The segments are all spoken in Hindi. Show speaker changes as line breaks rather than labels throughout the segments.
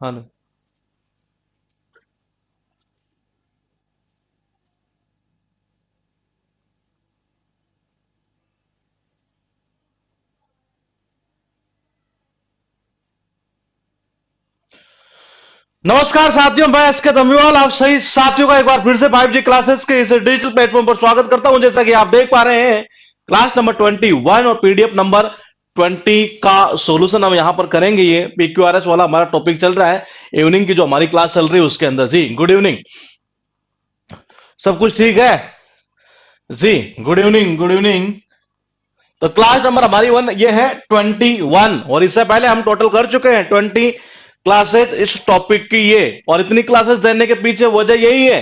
हेलो। नमस्कार साथियों, मैं एस के दमीवाल आप सही साथियों का एक बार फिर से 5G क्लासेस के इस डिजिटल प्लेटफॉर्म पर स्वागत करता हूं। जैसा कि आप देख पा रहे हैं, क्लास नंबर 21 और पीडीएफ नंबर 20 का सॉल्यूशन हम यहां पर करेंगे। ये पीक्यूआरएस वाला हमारा टॉपिक चल रहा है, इवनिंग की जो हमारी क्लास चल रही है उसके अंदर। जी गुड इवनिंग, सब कुछ ठीक है जी? Good evening, good evening. तो क्लास नंबर हमारी ये है 21, और इससे पहले हम टोटल कर चुके हैं 20 क्लासेस इस टॉपिक की ये। और इतनी क्लासेस देने के पीछे वजह यही है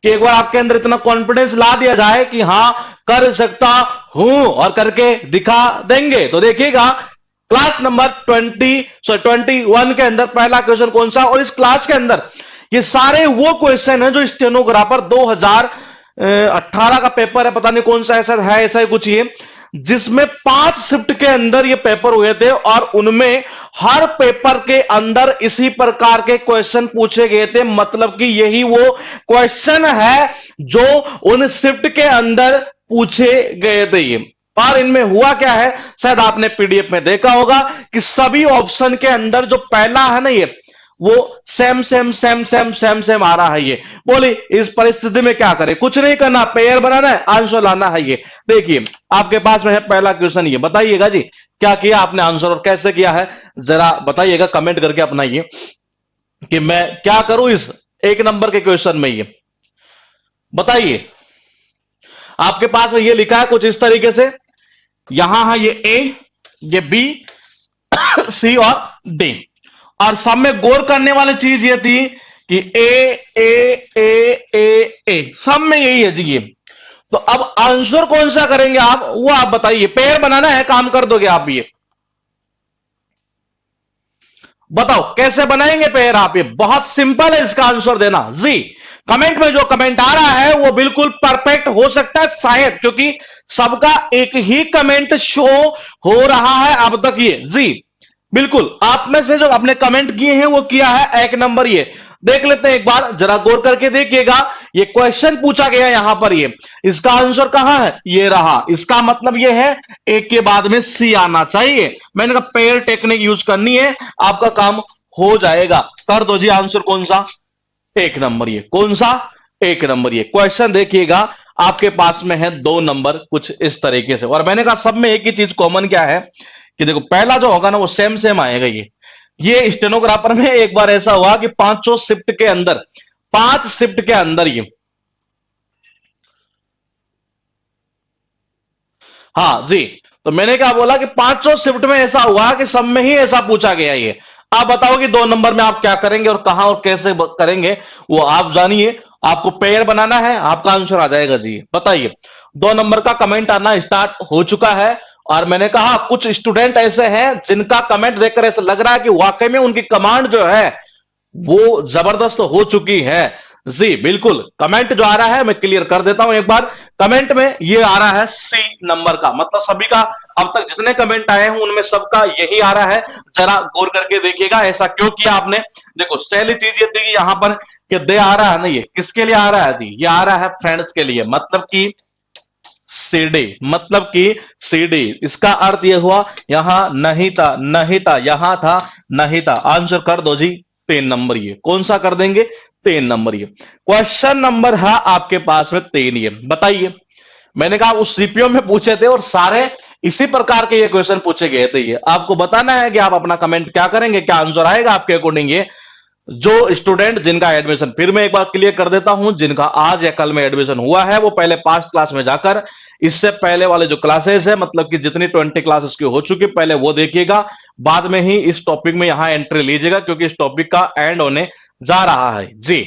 कि एक बार आपके अंदर इतना कॉन्फिडेंस ला दिया जाए कि हां, कर सकता हूं और करके दिखा देंगे। तो देखिएगा, क्लास नंबर 21 के अंदर पहला क्वेश्चन कौन सा, और इस क्लास के अंदर ये सारे वो क्वेश्चन है जो स्टेनोग्राफर 2018 का पेपर है, पता नहीं कौन सा ऐसा है, ऐसा ही कुछ ये, जिसमें 5 शिफ्ट के अंदर ये पेपर हुए थे, और उनमें हर पेपर के अंदर इसी प्रकार के क्वेश्चन पूछे गए थे। मतलब कि यही वो क्वेश्चन है जो उन शिफ्ट के अंदर पूछे गए थे ये। और इनमें हुआ क्या है, शायद आपने पीडीएफ में देखा होगा कि सभी ऑप्शन के अंदर जो पहला है ना, ये वो same same same same same same आ रहा है। ये बोली इस परिस्थिति में क्या करें, कुछ नहीं करना, पेयर बनाना है, आंसर लाना है। ये देखिए आपके पास में है पहला क्वेश्चन, ये बताइएगा जी क्या किया आपने आंसर और कैसे किया है, जरा बताइएगा कमेंट करके अपना ये कि मैं क्या करूं इस 1 नंबर के क्वेश्चन में। ये बताइए, आपके पास में ये लिखा है कुछ इस तरीके से, यहां है ये ए, ये बी, सी और डी, और सब में गौर करने वाली चीज ये थी कि ए ए ए ए ए, सब में यही है जी ये। तो अब आंसर कौन सा करेंगे आप, वो आप बताइए। पेयर बनाना है, काम कर दोगे आप ये, बताओ कैसे बनाएंगे पेयर आप। ये बहुत सिंपल है इसका आंसर देना जी। कमेंट में जो कमेंट आ रहा है वो बिल्कुल परफेक्ट हो सकता है शायद, क्योंकि सबका एक ही कमेंट शो हो रहा है अब तक ये जी। बिल्कुल, आप में से जो आपने कमेंट किए हैं वो किया है 1 नंबर। ये देख लेते हैं एक बार, जरा गौर करके देखिएगा। ये क्वेश्चन पूछा गया यहां पर, ये इसका आंसर कहां है, ये रहा। इसका मतलब ये है एक के बाद में सी आना चाहिए। मैंने कहा पेयर टेक्निक यूज करनी है, आपका काम हो जाएगा। कर दो जी आंसर कौन सा, 1 नंबर। ये कौन सा, 1 नंबर। ये क्वेश्चन देखिएगा आपके पास में है 2 नंबर कुछ इस तरीके से। और मैंने कहा सब में एक ही चीज कॉमन क्या है कि देखो पहला जो होगा ना वो सेम सेम आएगा। ये स्टेनोग्राफर में एक बार ऐसा हुआ कि 5 शिफ्ट के अंदर, 5 शिफ्ट के अंदर ये, हाँ जी, तो मैंने क्या बोला कि 5 शिफ्ट में ऐसा हुआ कि सब में ही ऐसा पूछा गया ये। आप बताओ कि 2 नंबर में आप क्या करेंगे और कहां और कैसे करेंगे, वो आप जानिए। आपको पेयर बनाना है, आपका आंसर आ जाएगा जी। बताइए, 2 नंबर का कमेंट आना स्टार्ट हो चुका है। और मैंने कहा कुछ स्टूडेंट ऐसे हैं जिनका कमेंट देखकर ऐसा लग रहा है कि वाकई में उनकी कमांड जो है वो जबरदस्त हो चुकी है जी। बिल्कुल, कमेंट जो आ रहा है मैं क्लियर कर देता हूं एक बार। कमेंट में ये आ रहा है सी नंबर का, मतलब सभी का अब तक जितने कमेंट आए हैं उनमें सबका यही आ रहा है। जरा गौर करके देखिएगा ऐसा क्यों किया आपने। देखो पहली चीज ये थी कि यहां पर कि दे आ रहा है ना, ये किसके लिए आ रहा है जी, ये आ रहा है फ्रेंड्स के लिए, मतलब कि सीडी, मतलब कि सीडी। इसका अर्थ यह हुआ यहां नहीं था, नहीं था, यहां था, नहीं था। आंसर कर दो जी 3 नंबर। ये कौन सा कर देंगे, 3 नंबर। ये क्वेश्चन नंबर है आपके पास में 3। ये बताइए, मैंने कहा उस सीपीओ में पूछे थे और सारे इसी प्रकार के ये क्वेश्चन पूछे गए थे। ये आपको बताना है कि आप अपना कमेंट क्या करेंगे, क्या आंसर आएगा आपके अकॉर्डिंग। ये जो स्टूडेंट जिनका एडमिशन, फिर मैं एक बार क्लियर कर देता हूं, जिनका आज या कल में एडमिशन हुआ है वो पहले पास्ट क्लास में जाकर इससे पहले वाले जो क्लासेस है, मतलब कि जितनी 20 क्लासेस की हो चुकी पहले वो देखिएगा, बाद में ही इस टॉपिक में यहां एंट्री लीजिएगा, क्योंकि इस टॉपिक का एंड होने जा रहा है जी।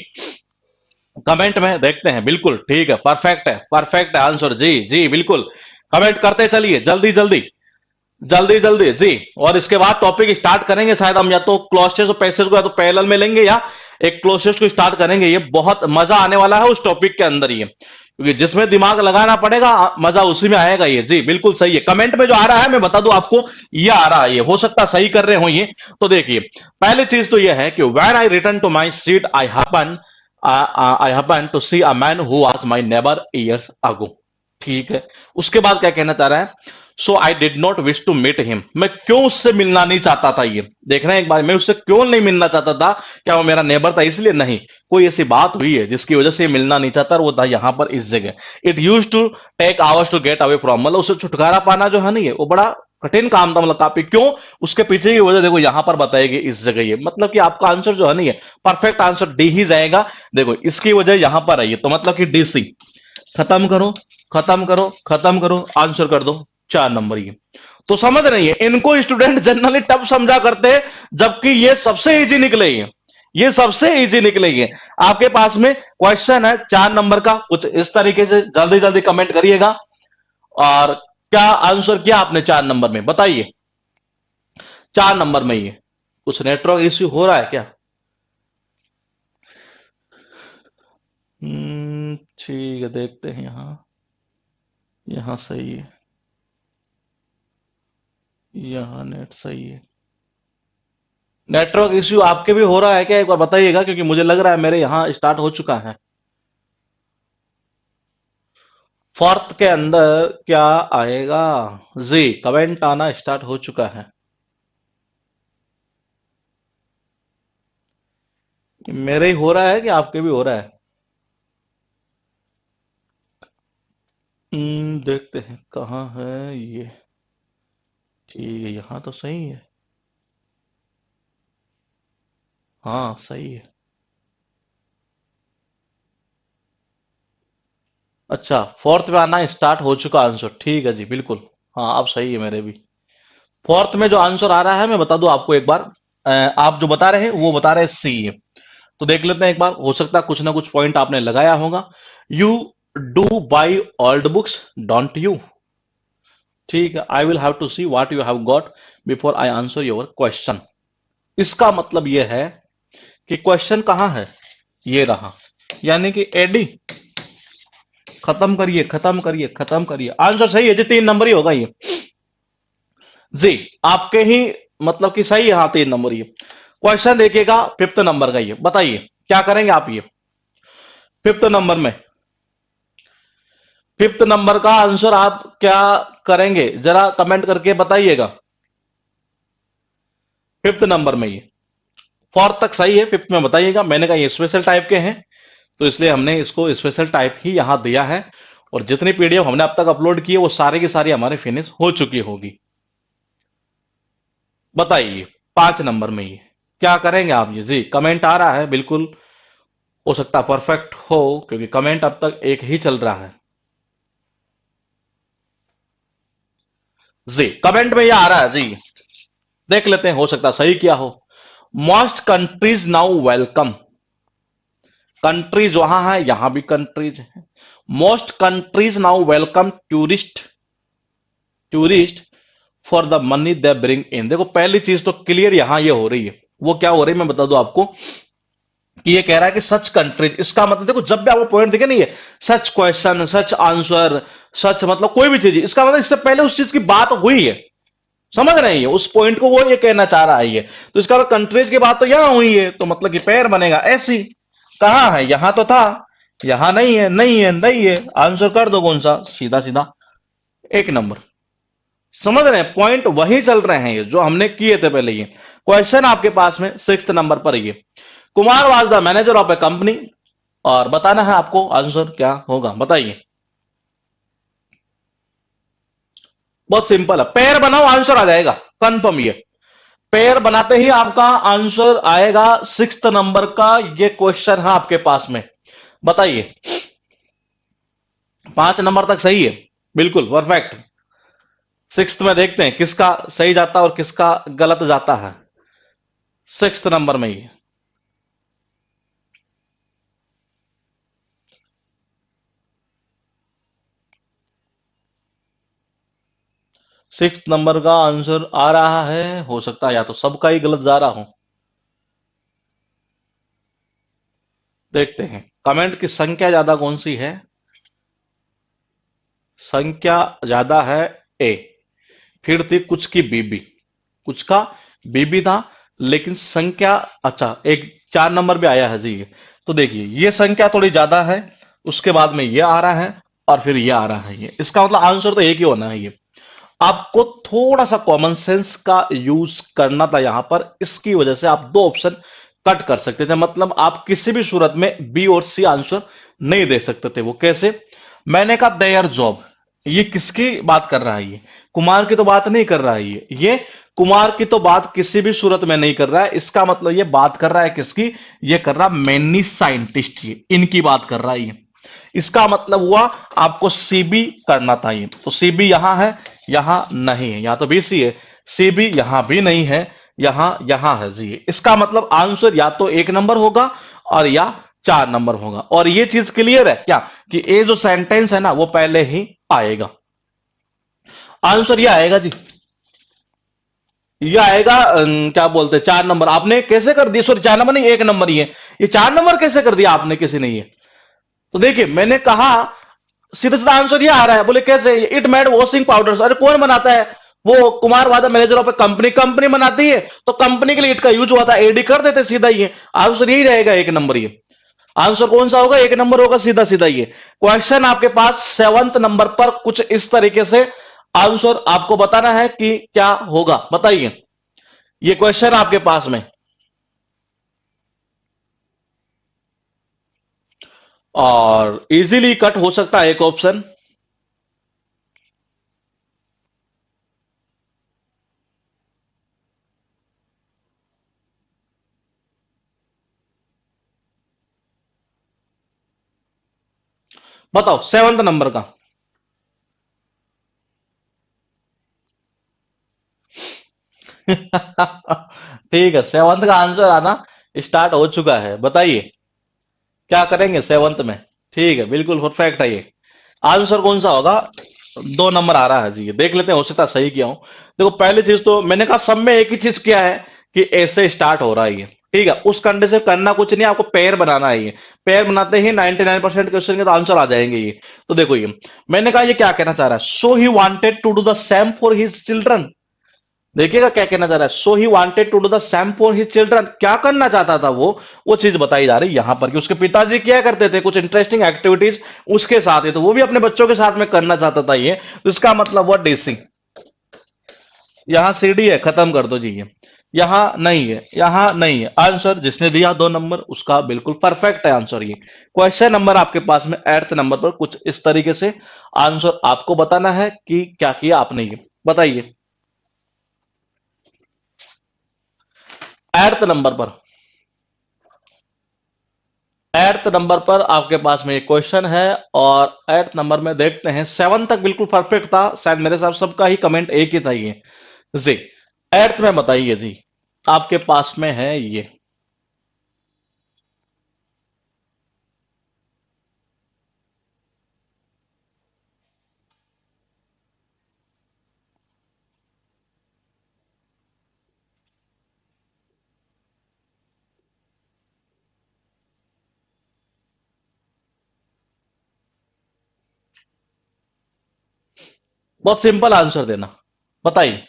कमेंट में देखते हैं, बिल्कुल ठीक है, परफेक्ट है आंसर जी। जी बिल्कुल, कमेंट करते चलिए जल्दी जल्दी जल्दी जल्दी जी। और इसके बाद टॉपिक स्टार्ट करेंगे, शायद हम या तो क्लोज और पैसेज को या तो पैरेलल में लेंगे या एक क्लोज को स्टार्ट करेंगे। ये बहुत मजा आने वाला है उस टॉपिक के अंदर ये, क्योंकि जिसमें दिमाग लगाना पड़ेगा मजा उसी में आएगा। ये जी बिल्कुल सही है। कमेंट में जो आ रहा है मैं बता दूं आपको, ये आ रहा है, ये हो सकता है सही कर रहे हो ये। तो देखिए पहली चीज तो ये है कि when I return to my seat I happen to see a man who was my neighbour years ago. ठीक है, उसके बाद क्या कहना चाह रहा है, so I did not wish to meet him, मैं क्यों उससे मिलना नहीं चाहता था। ये देखना एक बार, मैं उससे क्यों नहीं मिलना चाहता था, क्या वो मेरा नेबर था इसलिए, नहीं, कोई ऐसी बात हुई है जिसकी वजह से ये मिलना नहीं चाहता, और वो था यहां पर इस जगह। It use to take hours to get away from, मतलब उससे छुटकारा पाना जो है नहीं है वो बड़ा कठिन काम था, मतलब काफी, क्यों, उसके पीछे की वजह देखो यहां पर बताएगी इस जगह। ये मतलब कि आपका आंसर जो है नहीं है, परफेक्ट आंसर डी ही जाएगा। देखो इसकी वजह यहां पर आई है, तो मतलब कि डी सी। खत्म करो, खत्म करो, खत्म करो, आंसर कर दो 4 नंबर। ये तो समझ रही है, इनको स्टूडेंट जनरली टफ समझा करते हैं, जबकि ये सबसे इजी निकलेगी, ये सबसे इजी निकलेगी। आपके पास में क्वेश्चन है 4 नंबर का, कुछ इस तरीके से जल्दी जल्दी कमेंट करिएगा। और क्या आंसर किया आपने 4 नंबर में, बताइए। 4 नंबर में ये कुछ नेटवर्क इश्यू हो रहा है क्या? ठीक है, देखते हैं। यहां यहां सही है, यहां नेट सही है। नेटवर्क इश्यू आपके भी हो रहा है क्या, एक बार बताइएगा, क्योंकि मुझे लग रहा है मेरे यहां स्टार्ट हो चुका है। फोर्थ के अंदर क्या आएगा? जी, कमेंट आना स्टार्ट हो चुका है। मेरे ही हो रहा है कि आपके भी हो रहा है? देखते हैं कहाँ है ये। ठीक है, यहाँ तो सही है। हाँ सही है। अच्छा, फोर्थ में आना स्टार्ट हो चुका आंसर, ठीक है जी बिल्कुल। हाँ अब सही है मेरे भी। फोर्थ में जो आंसर आ रहा है मैं बता दूं आपको एक बार, आप जो बता रहे हैं वो बता रहे हैं सी। तो देख लेते हैं एक बार, हो सकता है कुछ ना कुछ पॉइंट आपने लगाया होगा। You do buy old books, don't you? ठीक है, I will have to see what you have got before I answer your question. इसका मतलब यह है कि क्वेश्चन कहां है, ये रहा, यानी कि एडी। खत्म करिए, खत्म करिए, खत्म करिए, आंसर सही है जी, 3 नंबर ही होगा ये। जी आपके ही, मतलब कि सही है, हाँ 3 नंबर ये। क्वेश्चन देखिएगा 5th नंबर का, ये बताइए क्या करेंगे आप। ये 5th नंबर में, 5th नंबर का आंसर आप क्या करेंगे, जरा कमेंट करके बताइएगा। 5th नंबर में ये, फोर्थ तक सही है, 5th में बताइएगा। मैंने कहा ये स्पेशल टाइप के हैं, तो इसलिए हमने इसको स्पेशल टाइप ही यहां दिया है। और जितनी पीडीएफ हमने अब तक अपलोड की है वो सारी की सारी हमारे फिनिश हो चुकी होगी। बताइए 5 नंबर में ये क्या करेंगे आप। ये जी कमेंट आ रहा है, बिल्कुल हो सकता परफेक्ट हो, क्योंकि कमेंट अब तक एक ही चल रहा है। जी कमेंट में ये आ रहा है जी, देख लेते हैं, हो सकता सही किया हो। Most countries now welcome, countries वहां है, यहां भी कंट्रीज है। Most countries now welcome tourist for the money they bring in. देखो पहली चीज तो क्लियर यहां ये हो रही है, वो क्या हो रही है मैं बता दूं आपको, कि ये कह रहा है कि सच कंट्रीज, इसका मतलब देखो जब भी आपको पॉइंट दिखे नहीं है, सच क्वेश्चन, सच आंसर, सच मतलब कोई भी चीज, इसका मतलब इससे पहले उस चीज की बात हुई है। समझ रहे हैं, उस पॉइंट को वो ये कहना चाह रहा है ये। तो इसका मतलब कंट्रीज की बात तो यहां हुई है, तो मतलब कि पैर बनेगा ऐसी। कहां है, यहां तो था, यहां नहीं है, नहीं है, नहीं है, आंसर कर दो कौन सा, सीधा सीधा 1 नंबर। समझ रहे हैं, पॉइंट वही चल रहे हैं ये जो हमने किए थे पहले। ये क्वेश्चन आपके पास में 6th नंबर पर ये, Kumar was the manager of A company, और बताना है आपको आंसर क्या होगा, बताइए। बहुत सिंपल है, पैर बनाओ आंसर आ जाएगा कंफर्म। ये पैर बनाते ही आपका आंसर आएगा 6th नंबर का। ये क्वेश्चन है आपके पास में, बताइए। 5 नंबर तक सही है, बिल्कुल परफेक्ट। 6th में देखते हैं किसका सही जाता है और किसका गलत जाता है। 6th नंबर में ही 6th नंबर का आंसर आ रहा है, हो सकता है या तो सबका ही गलत जा रहा हो। देखते हैं कमेंट की संख्या ज्यादा कौन सी है। संख्या ज्यादा है ए, फिर थी कुछ की बीबी, कुछ का बीबी था, लेकिन संख्या, अच्छा एक 4 नंबर भी आया है जी ये। तो देखिए ये संख्या थोड़ी ज्यादा है, उसके बाद में ये आ रहा है और फिर ये आ रहा है, ये इसका मतलब आंसर तो एक ही होना है ये। आपको थोड़ा सा कॉमन सेंस का यूज करना था यहां पर, इसकी वजह से आप दो ऑप्शन कट कर सकते थे, मतलब आप किसी भी सूरत में बी और सी आंसर नहीं दे सकते थे। वो कैसे? मैंने कहा देयर जॉब, ये किसकी बात कर रहा है? ये कुमार की तो बात नहीं कर रहा है, ये कुमार की तो बात किसी भी सूरत में नहीं कर रहा है। इसका मतलब ये बात कर रहा है किसकी? ये कर रहा मैनी साइंटिस्ट, ये इनकी बात कर रहा है ये। इसका मतलब हुआ आपको सीबी करना था ये, तो सीबी यहां है, यहां नहीं है, यहां तो बीसी है, सीबी यहां भी नहीं है, यहां है जी। इसका मतलब आंसर या तो 1 नंबर होगा और या 4 नंबर होगा। और ये चीज क्लियर है क्या कि ये जो सेंटेंस है ना वो पहले ही आएगा, आंसर ये आएगा जी, ये आएगा क्या बोलते हैं 4 नंबर। आपने कैसे कर दिया? सॉरी 4 नंबर नहीं, 1 नंबर ही है ये। 4 नंबर कैसे कर दिया आपने किसी ने ये? तो देखिए मैंने कहा सीधा सीधा आंसर ये आ रहा है। बोले कैसे? It made washing powder. अरे कौन बनाता है? वो कुमार वादा मैनेजर ऑफ कंपनी, कंपनी बनाती है, तो कंपनी के लिए इट का यूज हुआ था, एडी कर देते सीधा। ये आंसर यही रहेगा 1 नंबर। ये आंसर कौन सा होगा? 1 नंबर होगा, सीधा सीधा। ये क्वेश्चन आपके पास 7th नंबर पर कुछ इस तरीके से आंसर आपको बताना है कि क्या होगा, बताइए। ये क्वेश्चन आपके पास में, और इजीली कट हो सकता है एक ऑप्शन। बताओ 7th नंबर का। ठीक है, 7th का आंसर आना स्टार्ट हो चुका है, बताइए क्या करेंगे 7th में। ठीक है, बिल्कुल परफेक्ट है ये। आंसर कौन सा होगा? 2 नंबर आ रहा है जी, ये देख लेते हैं, हो सकता है सही किया हूं। देखो पहली चीज तो मैंने कहा सब में एक ही चीज किया है कि ऐसे स्टार्ट हो रहा है ये। ठीक है, उस कंडे से करना कुछ नहीं, आपको पेयर बनाना है। ये पेयर बनाते ही 99% क्वेश्चन के तो आंसर आ जाएंगे ये। तो देखो ये मैंने कहा ये क्या कहना चाह रहा है, so he wanted to do the same for his children. देखिएगा क्या कहना चाह रहा है, so he wanted to do the same for his children. क्या करना चाहता था वो चीज बताई जा रही है यहां पर कि उसके पिताजी क्या करते थे, कुछ इंटरेस्टिंग एक्टिविटीज उसके साथ है, तो वो भी अपने बच्चों के साथ में करना चाहता था ये। तो इसका मतलब हुआ डीसी। यहां सीडी है, खत्म कर दो जी ये। यहां नहीं है, यहां नहीं है। आंसर जिसने दिया 2 नंबर उसका बिल्कुल परफेक्ट है आंसर ये। क्वेश्चन नंबर आपके पास में 8th नंबर पर कुछ इस तरीके से आंसर आपको बताना है कि क्या किया आपने, ये बताइए। 8th नंबर पर, 8th नंबर पर आपके पास में एक क्वेश्चन है, और 8th नंबर में देखते हैं। 7 तक बिल्कुल परफेक्ट था, शायद मेरे साथ सबका ही कमेंट एक ही था ये जी। 8th में बताइए जी, आपके पास में है ये। बहुत सिंपल आंसर देना, बताइए।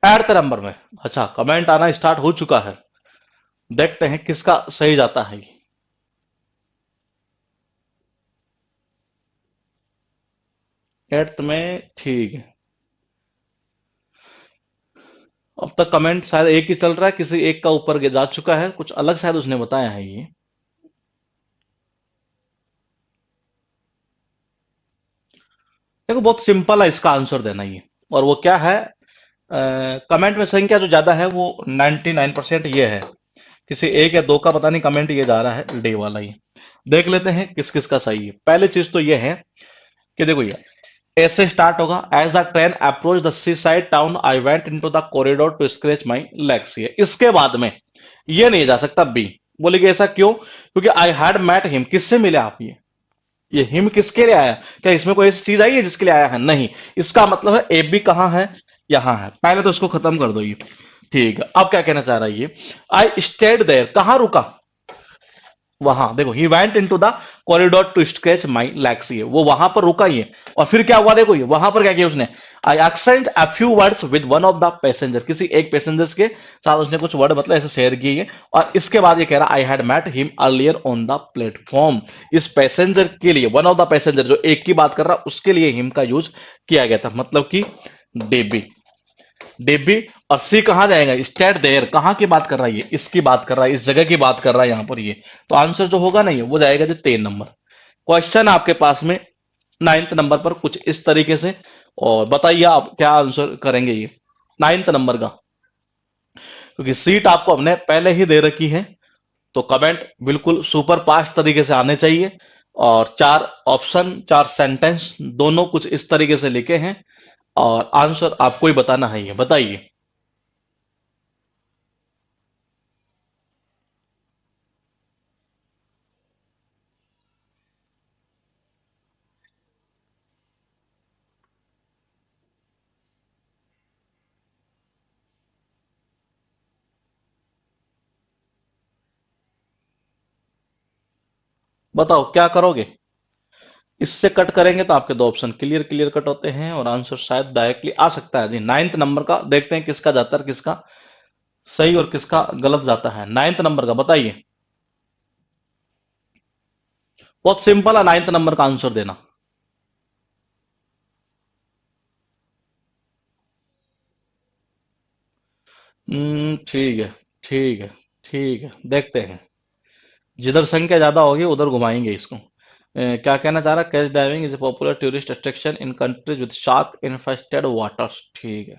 8th नंबर में, अच्छा कमेंट आना स्टार्ट हो चुका है, देखते हैं किसका सही जाता है ये। 8th में, ठीक है। अब तक कमेंट शायद एक ही चल रहा है, किसी एक का ऊपर जा चुका है, कुछ अलग शायद उसने बताया है ये। देखो बहुत सिंपल है इसका आंसर देना ये, और वो क्या है, कमेंट में संख्या जो ज्यादा है वो 99% ये है। किसी एक या दो का पता नहीं कमेंट ये जा रहा है, डे वाला ये। देख लेते हैं किस किस का सही है। पहली चीज तो ये है कि देखो ये ऐसे स्टार्ट होगा, as the train approach the seaside town I went into the corridor to scratch my legs. ये इसके बाद में ये नहीं जा सकता बी। बोलेगी ऐसा क्यों? क्योंकि आई हैड मैट हिम, किससे मिले आप? ये हिम किसके लिए आया? क्या इसमें कोई ऐसी चीज आई है जिसके लिए आया है? नहीं। इसका मतलब है ए बी कहां है? यहां है। पहले तो इसको खत्म कर दो ये। ठीक है, अब क्या कहना चाह रहा है ये, आई स्टेड देयर, कहां रुका? वहां देखो, he went into the corridor to stretch my legs, ये वो वहां पर रुका ही है। और फिर क्या हुआ देखो, ये वहां पर क्या किया उसने, I exchange a few words with one of the passenger, किसी एक पैसेंजर्स के साथ उसने कुछ वर्ड मतलब ऐसे शेयर किए हैं। और इसके बाद ये कह रहा I had met him earlier on the platform, इस पैसेंजर के लिए, वन ऑफ द पैसेंजर जो एक की बात कर रहा उसके लिए हिम का यूज किया गया था, मतलब कि डेबी, डेबी। और सी कहां जाएगा, स्टेट देयर, कहां की बात कर रहा है ये, इसकी बात कर रहा है, इस जगह की बात कर रहा है यहां पर ये। तो आंसर जो होगा ना ये, वो जाएगा जी 3 नंबर। क्वेश्चन आपके पास में 9th नंबर पर कुछ इस तरीके से, और बताइए आप क्या आंसर करेंगे ये 9th नंबर का, क्योंकि सीट आपको हमने पहले ही दे रखी है। तो कमेंट बिल्कुल सुपर फास्ट तरीके से आने चाहिए, और 4 ऑप्शन 4 सेंटेंस दोनों कुछ इस तरीके से लिखे हैं, और आंसर आपको ही बताना है, ये बताइए। बताओ क्या करोगे, इससे कट करेंगे तो आपके 2 ऑप्शन क्लियर क्लियर कट होते हैं, और आंसर शायद डायरेक्टली आ सकता है जी 9th नंबर का। देखते हैं किसका जाता है, किसका सही और किसका गलत जाता है। 9th नंबर का बताइए, बहुत सिंपल है 9th नंबर का आंसर देना। ठीक है, ठीक है, ठीक है, देखते हैं। जिधर संख्या ज्यादा होगी उधर घुमाएंगे इसको। क्या कहना चाह रहा, catch diving is a popular tourist attraction in countries with shark infested waters, ठीक है।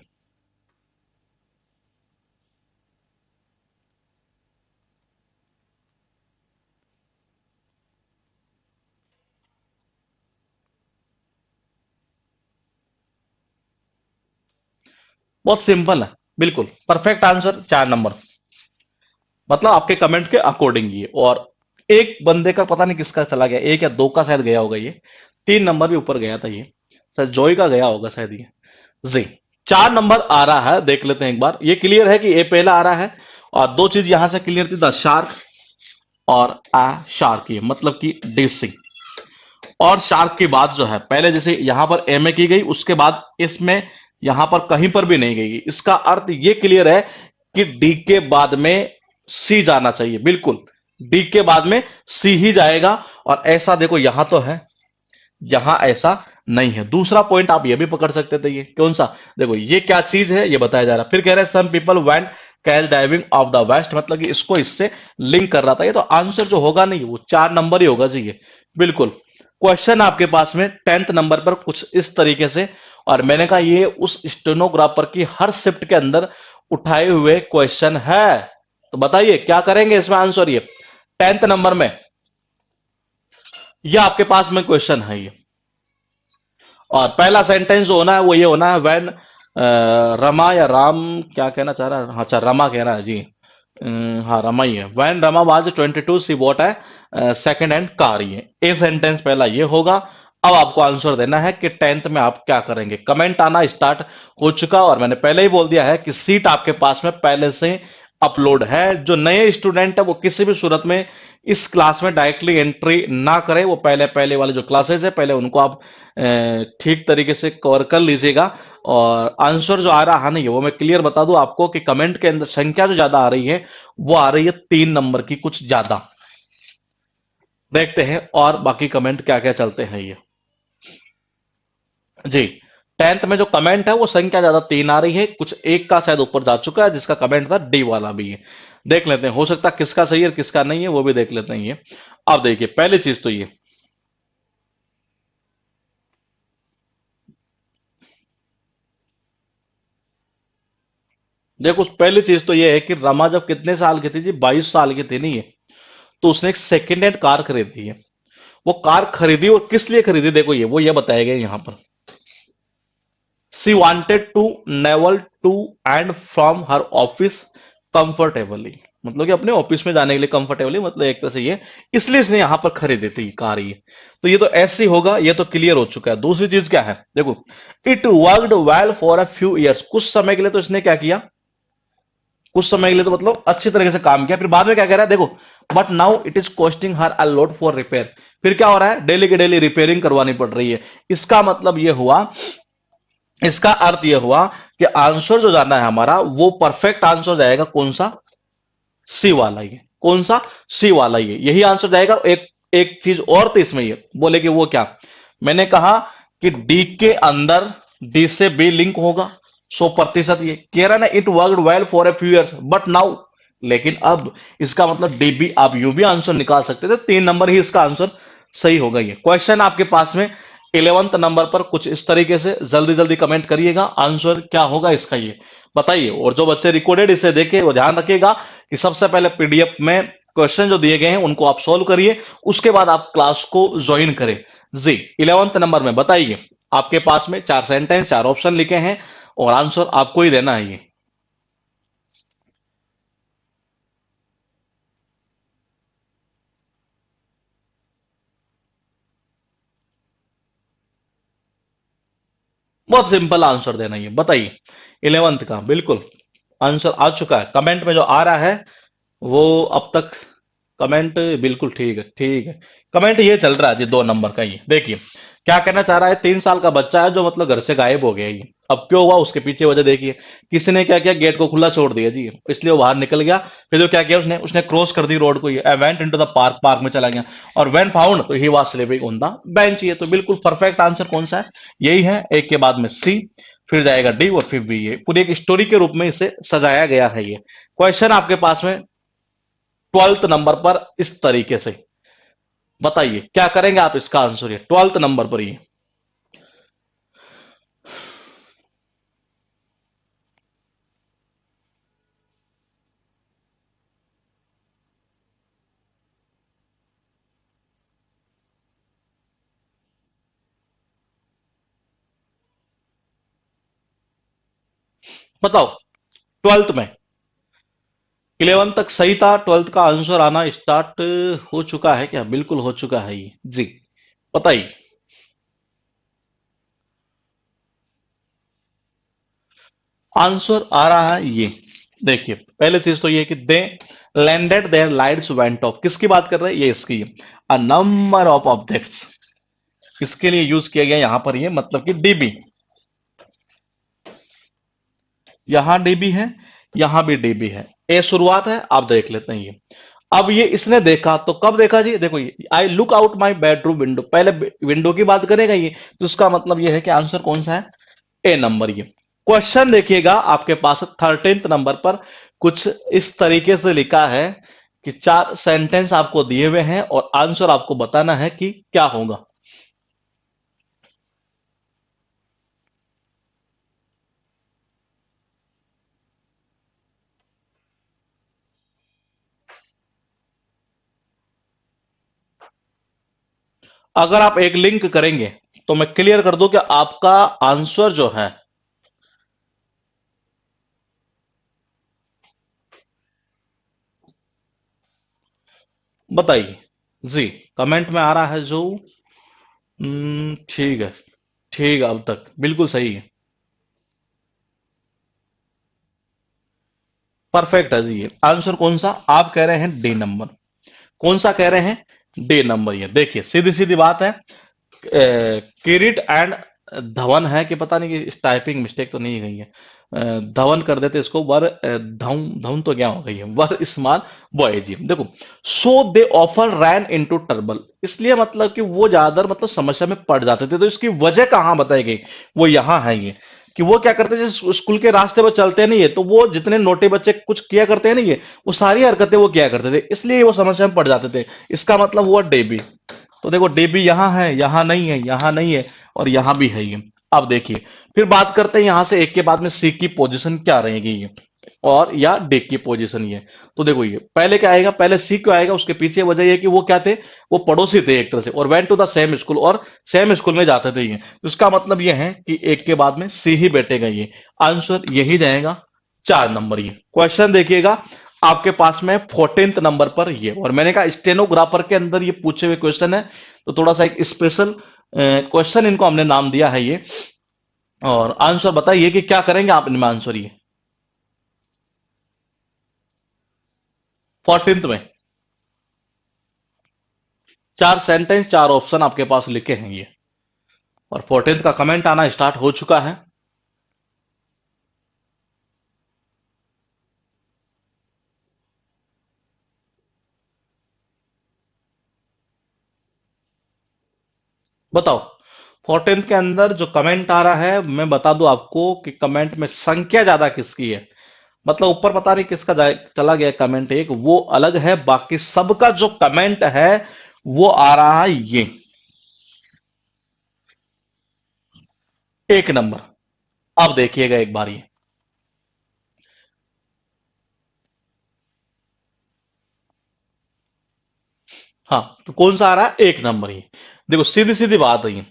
बहुत सिंपल है, बिल्कुल परफेक्ट आंसर 4 नंबर, मतलब आपके कमेंट के अकॉर्डिंग ये। और एक बंदे का पता नहीं किसका चला गया, एक या दो का शायद गया होगा ये, 3 नंबर भी ऊपर गया था ये, शायद जॉय का गया होगा शायद ये जी। 4 नंबर आ रहा है, देख लेते हैं एक बार। ये क्लियर है कि ये पहला आ रहा है, और दो चीज यहां से क्लियर थी, द शार्क और आ शार्क, ये मतलब कि डिसिंग। और शार्क की बात जो है पहले जैसे यहां पर ए में की गई, उसके बाद इसमें यहां पर कहीं पर भी नहीं गई। इसका अर्थ ये क्लियर है कि डी के बाद में सी जाना चाहिए, बिल्कुल डी के बाद में सी ही जाएगा। और ऐसा देखो यहां तो है, यहां ऐसा नहीं है। दूसरा पॉइंट आप ये भी पकड़ सकते थे, ये कौन सा, देखो ये क्या चीज है ये बताया जा रहा है। फिर कह रहे हैं some people went catch diving off the west, मतलब कि इसको इससे लिंक कर रहा था ये। तो आंसर जो होगा नहीं वो 4 नंबर ही होगा जी ये, बिल्कुल। क्वेश्चन आपके पास में 10th नंबर पर कुछ इस तरीके से, और मैंने कहा ये उस स्टेनोग्राफर की हर शिफ्ट के अंदर उठाए हुए क्वेश्चन है। तो बताइए क्या करेंगे इसमें आंसर, ये 10th नंबर में ये आपके पास में क्वेश्चन है ये। और पहला सेंटेंस जो होना है वो ये होना है, व्हेन रमा या राम, क्या कहना चाह रहा है, हाँ, अच्छा रमा कह रहा है जी। हाँ रमा ही है। When Rama was 22 she bought है सेकंड हैंड कार, ये सेंटेंस पहला ये होगा। अब आपको आंसर देना है कि 10th में आप क्या करेंगे। कमेंट आना स्टार्ट हो चुका, और मैंने पहले ही बोल दिया है कि सीट आपके पास में पहले से अपलोड है। जो नए स्टूडेंट है वो किसी भी सूरत में इस क्लास में डायरेक्टली एंट्री ना करें, वो पहले पहले वाले जो क्लासेस है पहले उनको आप ठीक तरीके से कवर कर लीजिएगा। और आंसर जो आ रहा है नहीं वो मैं क्लियर बता दूं आपको कि कमेंट के अंदर संख्या जो ज्यादा आ रही है वो आ रही है 3 नंबर की, कुछ ज्यादा। देखते हैं और बाकी कमेंट क्या क्या चलते हैं ये जी। 10th में जो कमेंट है वो संख्या ज्यादा 3 आ रही है, कुछ एक का शायद ऊपर जा चुका है जिसका कमेंट था डी वाला भी है। देख लेते हैं, हो सकता है किसका सही है किसका नहीं है वो भी देख लेते हैं ये। अब देखिए पहली चीज तो ये, देखो पहली चीज तो ये है कि रमा जब कितने साल की थी जी, 22 साल की थी नहीं है, तो उसने एक सेकेंड हैंड कार खरीदी है। वो कार खरीदी और किस लिए खरीदी, देखो ये वो ये बताया गया यहां पर। She wanted to navel to and from her office comfortably, मतलब कि अपने ऑफिस में जाने के लिए कंफर्टेबली, मतलब एक तरह से ये इसलिए इसने यहां पर खरीदी थी कार ये। तो ये तो ऐसे ही होगा, ये तो क्लियर हो चुका है। दूसरी चीज क्या है देखो, it worked well for a few years, कुछ समय के लिए तो इसने क्या किया, कुछ समय के लिए तो मतलब अच्छी तरीके से काम किया, फिर बाद में क्या कह रहा है देखो, but now it is costing her a lot for repair. फिर क्या हो रहा है, डेली की डेली रिपेयरिंग करवानी पड़ रही है। इसका मतलब ये हुआ, इसका अर्थ यह हुआ कि आंसर जो जाना है हमारा वो परफेक्ट आंसर जाएगा कौन सा, सी वाला ही। कौन सा, सी वाला ही। यही आंसर जाएगा। एक एक चीज और थी इसमें, ये बोले कि वो क्या, मैंने कहा कि डी के अंदर डी से बी लिंक होगा 100%। ये कह रहा ना it worked well for a few years but now, लेकिन अब इसका मतलब डी बी, आप यू भी आंसर निकाल सकते थे। 3 नंबर ही इसका आंसर सही होगा। ये क्वेश्चन आपके पास में 11th नंबर पर कुछ इस तरीके से, जल्दी जल्दी कमेंट करिएगा आंसर क्या होगा इसका, ये बताइए। और जो बच्चे रिकॉर्डेड इसे देखे वो ध्यान रखिएगा कि सबसे पहले पीडीएफ में क्वेश्चन जो दिए गए हैं उनको आप सोल्व करिए, उसके बाद आप क्लास को ज्वाइन करें। जी 11th नंबर में बताइए, आपके पास में 4 सेंटेंस 4 ऑप्शन लिखे हैं और आंसर आपको ही देना है। ये बहुत सिंपल आंसर देना है, बताइए। 11th का बिल्कुल आंसर आ चुका है, कमेंट में जो आ रहा है वो अब तक कमेंट, बिल्कुल ठीक है, ठीक है। कमेंट ये चल रहा है जी 2 नंबर का। ये देखिए क्या कहना चाह रहा है, 3 साल का बच्चा है जो मतलब घर से गायब हो गया। ये अब क्यों हुआ, उसके पीछे वजह देखिए। किसी ने क्या किया, गेट को खुला छोड़ दिया जी, इसलिए वो बाहर निकल गया। फिर जो क्या किया उसने उसने क्रॉस कर दी रोड को, ये went into the park, park में चला गया। और व्हेन फाउंड तो he was sleeping on the bench. ये तो बिल्कुल परफेक्ट आंसर कौन सा है, यही है। एक के बाद में सी, फिर जाएगा डी और फिर बी। ये पूरी एक स्टोरी के रूप में इसे सजाया गया है। ये क्वेश्चन आपके पास में 12th नंबर पर इस तरीके से, बताइए क्या करेंगे आप इसका आंसर। ये 12th नंबर पर ये बताओ। 12th में 11 तक सही था, 12th का आंसर आना स्टार्ट हो चुका है क्या, बिल्कुल हो चुका है ये जी, बताइए। आंसर आ रहा है ये, देखिए पहले चीज तो ये कि they landed there lights went off, किसकी बात कर रहे हैं, ये इसकी। अ नंबर ऑफ ऑब्जेक्ट्स किसके लिए यूज किया गया यहां पर, ये मतलब कि डीबी, यहां डीबी है, यहां भी डीबी है। ए शुरुआत है, आप देख लेते हैं ये। अब ये इसने देखा तो कब देखा जी, देखो ये I look out my bedroom window, पहले विंडो की बात करेगा ये, तो उसका मतलब ये है कि आंसर कौन सा है, ए नंबर। ये क्वेश्चन देखिएगा आपके पास 13th नंबर पर कुछ इस तरीके से लिखा है कि 4 सेंटेंस आपको दिए हुए हैं और आंसर आपको बताना है कि क्या होगा। अगर आप एक लिंक करेंगे तो मैं क्लियर कर दूं कि आपका आंसर जो है, बताइए जी। कमेंट में आ रहा है जो ठीक है, ठीक है, अब तक बिल्कुल सही है, परफेक्ट है जी। ये आंसर कौन सा आप कह रहे हैं, डी नंबर। कौन सा कह रहे हैं, डी नंबर। ये देखिए सीधी सीधी बात है। किरीट एंड धवन है कि पता नहीं कि टाइपिंग मिस्टेक तो नहीं गई है, धवन कर देते इसको, वर धवन, धवन तो क्या हो गई है, वर स्मॉल बॉय जी। देखो so they offer ran into trouble, इसलिए मतलब कि वो ज्यादा मतलब समस्या में पड़ जाते थे। तो इसकी वजह कहां बताई गई, वो यहां है ये, कि वो क्या करते थे, स्कूल के रास्ते पर चलते नहीं है तो वो जितने नोटे बच्चे कुछ किया करते हैं नहीं है, वो सारी हरकतें वो किया करते थे, इसलिए वो समस्या में पड़ जाते थे। इसका मतलब हुआ डेबी। तो देखो डेबी यहां है, यहां नहीं है, यहां नहीं है और यहां भी है ये। अब देखिए फिर बात करते हैं यहां से एक के बाद में सी की पोजीशन क्या रहेगी ये, और या डी की पोजीशन ये। तो देखो ये पहले क्या आएगा, पहले सी क्यों आएगा, उसके पीछे वजह ये कि वो क्या थे, वो पड़ोसी थे एक तरह से, और went to the same school, और सेम स्कूल में जाते थे ये। तो इसका मतलब ये है कि एक के बाद में सी ही बैठेगा, ये आंसर यही जाएगा 4 नंबर। ये क्वेश्चन देखिएगा आपके पास में 14th नंबर पर ये, और मैंने कहा स्टेनोग्राफर के अंदर ये पूछे हुए क्वेश्चन है, तो थोड़ा सा एक स्पेशल क्वेश्चन इनको हमने नाम दिया है ये। और आंसर बताइए कि क्या करेंगे आप इनमें आंसर, ये 14th में 4 सेंटेंस 4 ऑप्शन आपके पास लिखे हैं ये, और 14th का कमेंट आना स्टार्ट हो चुका है। बताओ 14th के अंदर जो कमेंट आ रहा है, मैं बता दूं आपको कि कमेंट में संख्या ज्यादा किसकी है। मतलब ऊपर पता नहीं किसका चला गया कमेंट, एक वो अलग है, बाकी सबका जो कमेंट है वो आ रहा है ये 1 नंबर। अब देखिएगा एक बार ये, हाँ तो कौन सा आ रहा है 1 नंबर ही। देखो सीधी सीधी बात है ये,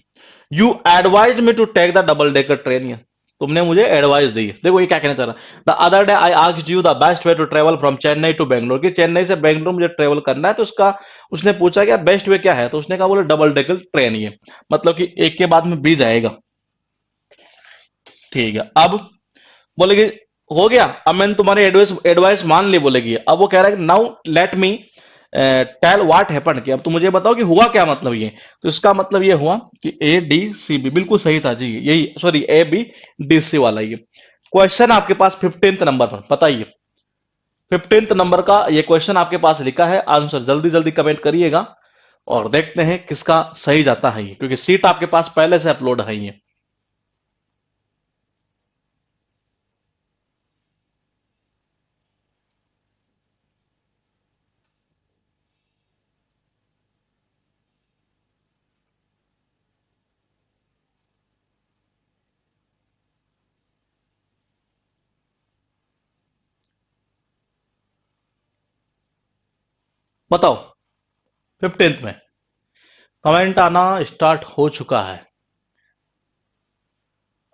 you advise me to take the double decker train, ये तुमने मुझे एडवाइस दी है। देखो ये क्या कहना चाह रहा है, the other day I asked you the best way to travel from Chennai to Bangalore, कि चेन्नई से बेंगलोर मुझे ट्रेवल करना है, तो उसका उसने पूछा कि बेस्ट वे क्या है, तो उसने कहा बोले डबल डेकर ट्रेन, ये मतलब कि एक के बाद में बी जाएगा। ठीक है, अब बोलेगी हो गया, अब मैंने तुम्हारी एडवाइस एडवाइस मान ली बोलेगी। अब वो कह रहा है कि now let me tell what happened, कि अब तुम मुझे बताओ कि हुआ क्या, मतलब ये। तो इसका मतलब ये हुआ कि ए डी सी बी, बिल्कुल सही था जी, यही sorry A B D C वाला ये क्वेश्चन आपके पास 15th नंबर पर। बताइए 15th नंबर का ये क्वेश्चन आपके पास लिखा है, आंसर जल्दी जल्दी कमेंट करिएगा और देखते हैं किसका सही जाता है ये, क्योंकि सीट आपके पास पहले से अपलोड है ये। बताओ 15th में कमेंट आना स्टार्ट हो चुका है।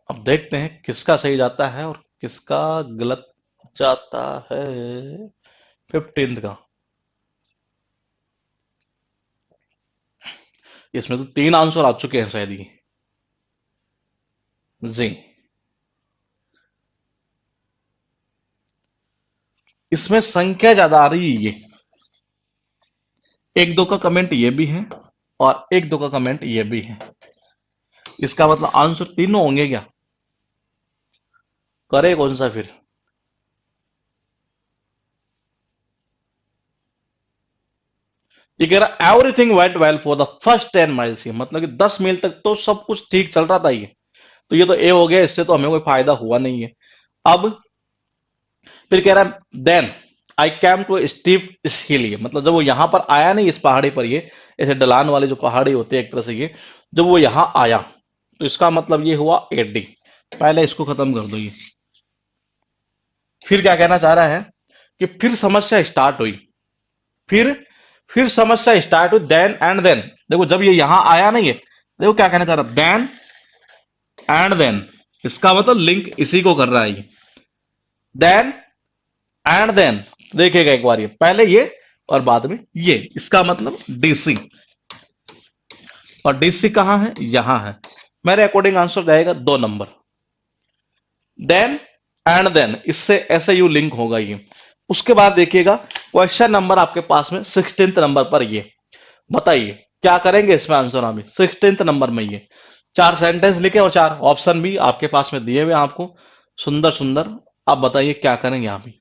अब देखते हैं किसका सही जाता है और किसका गलत जाता है 15th का। इसमें तो 3 आंसर आ चुके हैं शायद ही जी। इसमें संख्या ज्यादा आ रही है ये, एक दो का कमेंट ये भी है और एक दो का कमेंट ये भी है। इसका मतलब आंसर तीनों होंगे क्या, करे कौन सा फिर। ये कह रहा everything went well for the first 10 miles, मतलब कि 10 मील तक तो सब कुछ ठीक चल रहा था ये, तो ये तो ए हो गया, इससे तो हमें कोई फायदा हुआ नहीं है। अब फिर कह रहा है then I came to Steve Hill, ये मतलब जब वो यहां पर आया नहीं इस पहाड़ी पर, ये ऐसे ढलान वाले जो पहाड़ी होते हैं एक तरह से, ये जब वो यहां आया तो इसका मतलब ये हुआ एडी। पहले इसको खत्म कर दो ये। फिर क्या कहना चाह रहा है कि फिर समस्या स्टार्ट हुई, फिर फिर समस्या स्टार्ट हुई देन एंड देन। देखो जब ये यहां आया नहीं है, देखो क्या कहना चाह रहा है, देन एंड देन, इसका मतलब लिंक इसी को कर रहा है ये, देन एंड देन। देखिएगा एक बार ये, पहले ये और बाद में ये, इसका मतलब डीसी, और डीसी कहां है, यहां है। मेरे अकॉर्डिंग आंसर जाएगा 2 नंबर, देन एंड देन, इससे ऐसे यू लिंक होगा ये। उसके बाद देखिएगा क्वेश्चन नंबर आपके पास में 16th नंबर पर ये, बताइए क्या करेंगे इसमें आंसर। अभी 16th नंबर में ये 4 सेंटेंस लिखे और 4 ऑप्शन भी आपके पास में दिए हुए आपको, सुंदर सुंदर। आप बताइए क्या करेंगे यहाँ पे।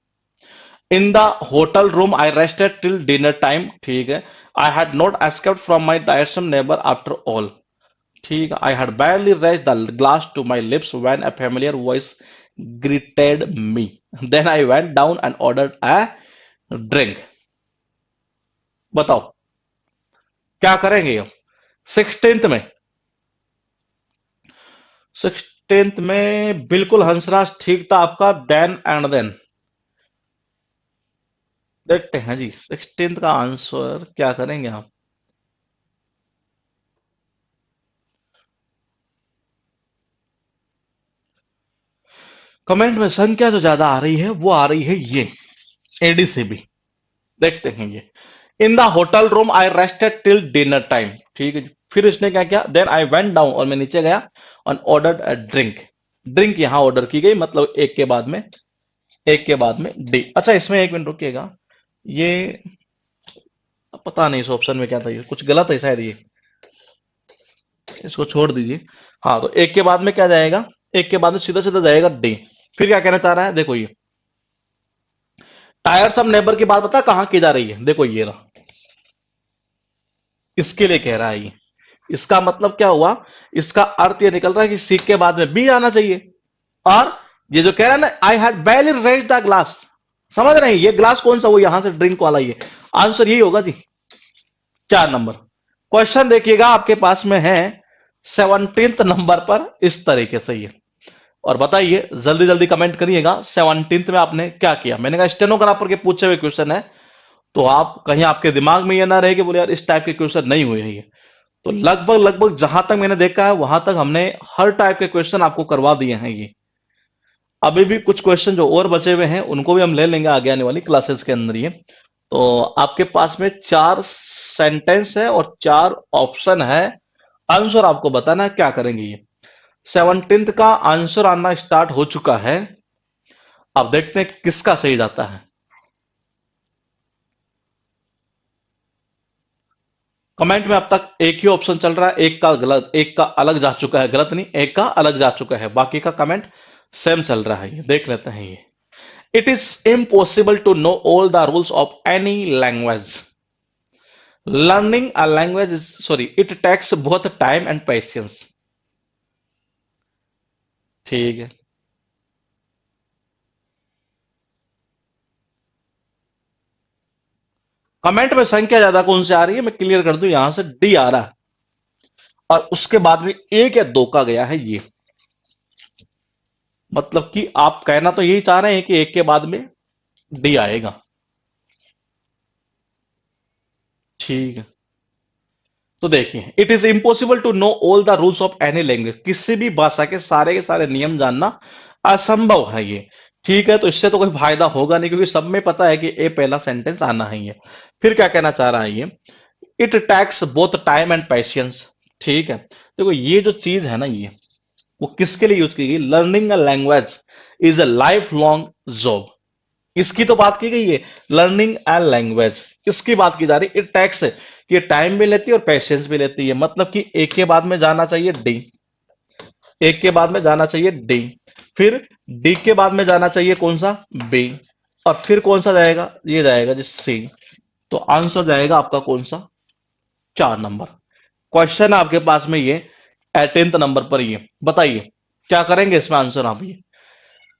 In the hotel room I rested till dinner time, ठीक है। I had not escaped from my टायरसम neighbour after all, ठीक है। I had barely raised the glass to my lips when a familiar voice greeted me. Then I went down and ordered a drink. बताओ क्या करेंगे अब 16th में। 16th में बिल्कुल हंसराज ठीक था आपका, देन एंड देन। देखते हैं जी 16th का आंसर क्या करेंगे आप। कमेंट में संख्या जो ज्यादा आ रही है वो आ रही है ये एडी से भी। देखते हैं ये, in the hotel room I rested till dinner time, ठीक है जी। फिर इसने क्या किया, देन आई वेंट डाउन, और मैं नीचे गया, और ऑर्डर्ड अ ड्रिंक। ड्रिंक यहां ऑर्डर की गई, मतलब एक के बाद में डी। अच्छा इसमें एक मिनट रुकिएगा, ये पता नहीं इस ऑप्शन में क्या था, ये कुछ गलत है शायद, ये इसको छोड़ दीजिए। हाँ, तो एक के बाद में क्या जाएगा, एक के बाद में सीधा सीधा जाएगा डी। फिर क्या कहना चाह रहा है, देखो ये टायर सम नेबर की बात बता कहाँ की जा रही है, देखो ये रहा, इसके लिए कह रहा है ये। इसका मतलब क्या हुआ, इसका अर्थ ये निकल रहा है कि सी के बाद में बी आना चाहिए। और ये जो कह रहा है ना, I had barely raise the glass, समझ रहे हैं, ये ग्लास कौन सा, वो यहां से ड्रिंक वाला, ये आंसर यही होगा जी, 4 नंबर। क्वेश्चन देखिएगा आपके पास में है 17th नंबर पर, इस तरीके से ये। और बताइए, जल्दी जल्दी कमेंट करिएगा 17th में आपने क्या किया। मैंने कहा स्टेनोग्राफर के पूछे हुए क्वेश्चन है, तो आप कहीं आपके दिमाग में ये ना रहे कि बोले यार इस टाइप के क्वेश्चन नहीं हुए हैं ये। तो लगभग लगभग जहां तक मैंने देखा है वहां तक हमने हर टाइप के क्वेश्चन आपको करवा दिए हैं ये। अभी भी कुछ क्वेश्चन जो और बचे हुए हैं उनको भी हम ले लेंगे आगे आने वाली क्लासेस के अंदर ये। तो आपके पास में 4 सेंटेंस है और 4 ऑप्शन है, आंसर आपको बताना है, क्या करेंगे ये। 17th का आंसर आना स्टार्ट हो चुका है, अब देखते हैं किसका सही जाता है। कमेंट में अब तक एक ही ऑप्शन चल रहा है, एक का गलत, एक का अलग जा चुका है, गलत नहीं, एक का अलग जा चुका है, बाकी का कमेंट सेम चल रहा है, ये देख लेते हैं ये। It is impossible to know all the rules of any language, learning a language is sorry it takes both time and patience. ठीक है, कमेंट में संख्या ज्यादा कौन सी आ रही है मैं क्लियर कर दूं, यहां से डी आ रहा है, और उसके बाद में एक या दो का गया है ये। मतलब कि आप कहना तो यही चाह रहे हैं कि एक के बाद में डी आएगा। ठीक है, तो देखिए, it is impossible to know all the rules of any language, किसी भी भाषा के सारे नियम जानना असंभव है ये। ठीक है, तो इससे तो कोई फायदा होगा नहीं, क्योंकि सब में पता है कि ये पहला सेंटेंस आना ही है। फिर क्या कहना चाह रहा है ये, it tax both time and patience. ठीक है, देखो ये जो चीज है ना ये, वो किसके लिए यूज की गई, learning a language is a life long job, इसकी तो बात की गई है। लर्निंग ए लैंग्वेज किसकी बात की जा रही है, इट टैक्स है कि टाइम भी लेती है और पेशेंस भी लेती है, मतलब कि एक के बाद में जाना चाहिए डी, एक के बाद में जाना चाहिए डी, फिर डी के बाद में जाना चाहिए कौन सा, बी, और फिर कौन सा जाएगा, ये जाएगा जी सी। तो आंसर जाएगा आपका कौन सा, 4 नंबर। क्वेश्चन है आपके पास में ये 18th नंबर पर, ये बताइए क्या करेंगे इसमें आंसर आप ये।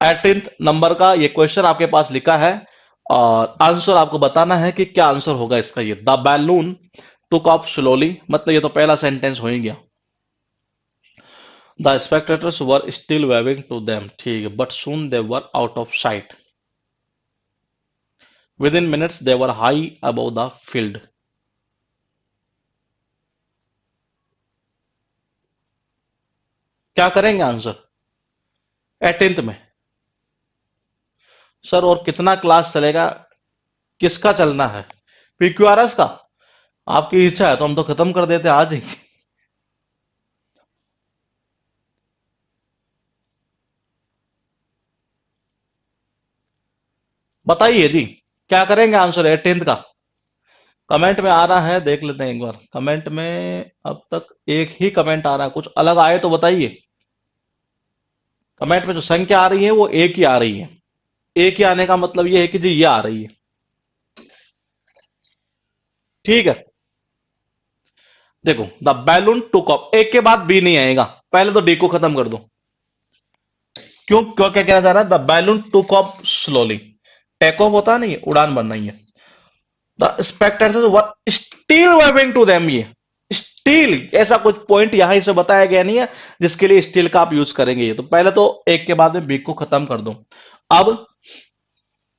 18th नंबर का ये क्वेश्चन आपके पास लिखा है, और आंसर आपको बताना है कि क्या आंसर होगा इसका ये। The balloon took off slowly, मतलब ये तो पहला सेंटेंस हो ही गया। The spectators were still waving to them, ठीक है, but soon they were out of sight, within minutes they were high above the field. क्या करेंगे आंसर 18th में। सर और कितना क्लास चलेगा, किसका चलना है, पीक्यूआरएस का, आपकी इच्छा है तो हम तो खत्म कर देते आज ही। बताइए जी, क्या करेंगे आंसर 18th का। कमेंट में आ रहा है, देख लेते हैं एक बार कमेंट में, अब तक एक ही कमेंट आ रहा है, कुछ अलग आए तो बताइए। कमेंट में जो संख्या आ रही है वो एक ही आ रही है, एक ही आने का मतलब ये है कि जी ये आ रही है। ठीक है, देखो द बैलून टुक ऑफ, एक के बाद बी नहीं आएगा, पहले तो डी को खत्म कर दो। क्यों क्यों, क्या कहना चाह रहा है, the balloon took off slowly, take off होता नहीं है, उड़ान भरना ही है। The spectators were still waving to them, ये स्टील ऐसा कुछ पॉइंट यहां से बताया गया नहीं है जिसके लिए स्टील का आप यूज करेंगे ये। तो पहले तो एक के बाद में बी को खत्म कर दो। अब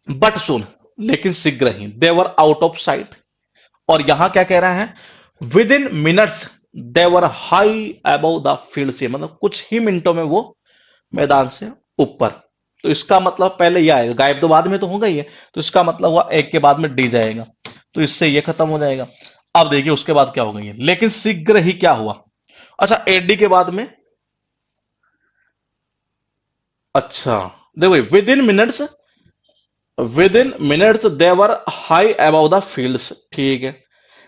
बट सुन, लेकिन शीघ्र ही, देवर आउट ऑफ साइट, और यहां क्या कह रहा है, within minutes they were high above the field से, मतलब कुछ ही मिनटों में वो मैदान से ऊपर। तो इसका मतलब पहले यह आएगा, गायब तो बाद में तो होगा ही है, तो इसका मतलब हुआ एक के बाद में डी जाएगा, तो इससे ये खत्म हो जाएगा। अब देखिए उसके बाद क्या होगा ये, लेकिन शीघ्र ही क्या हुआ, अच्छा एडी के बाद में, अच्छा देखो within minutes within minutes they were high above the fields, ठीक है।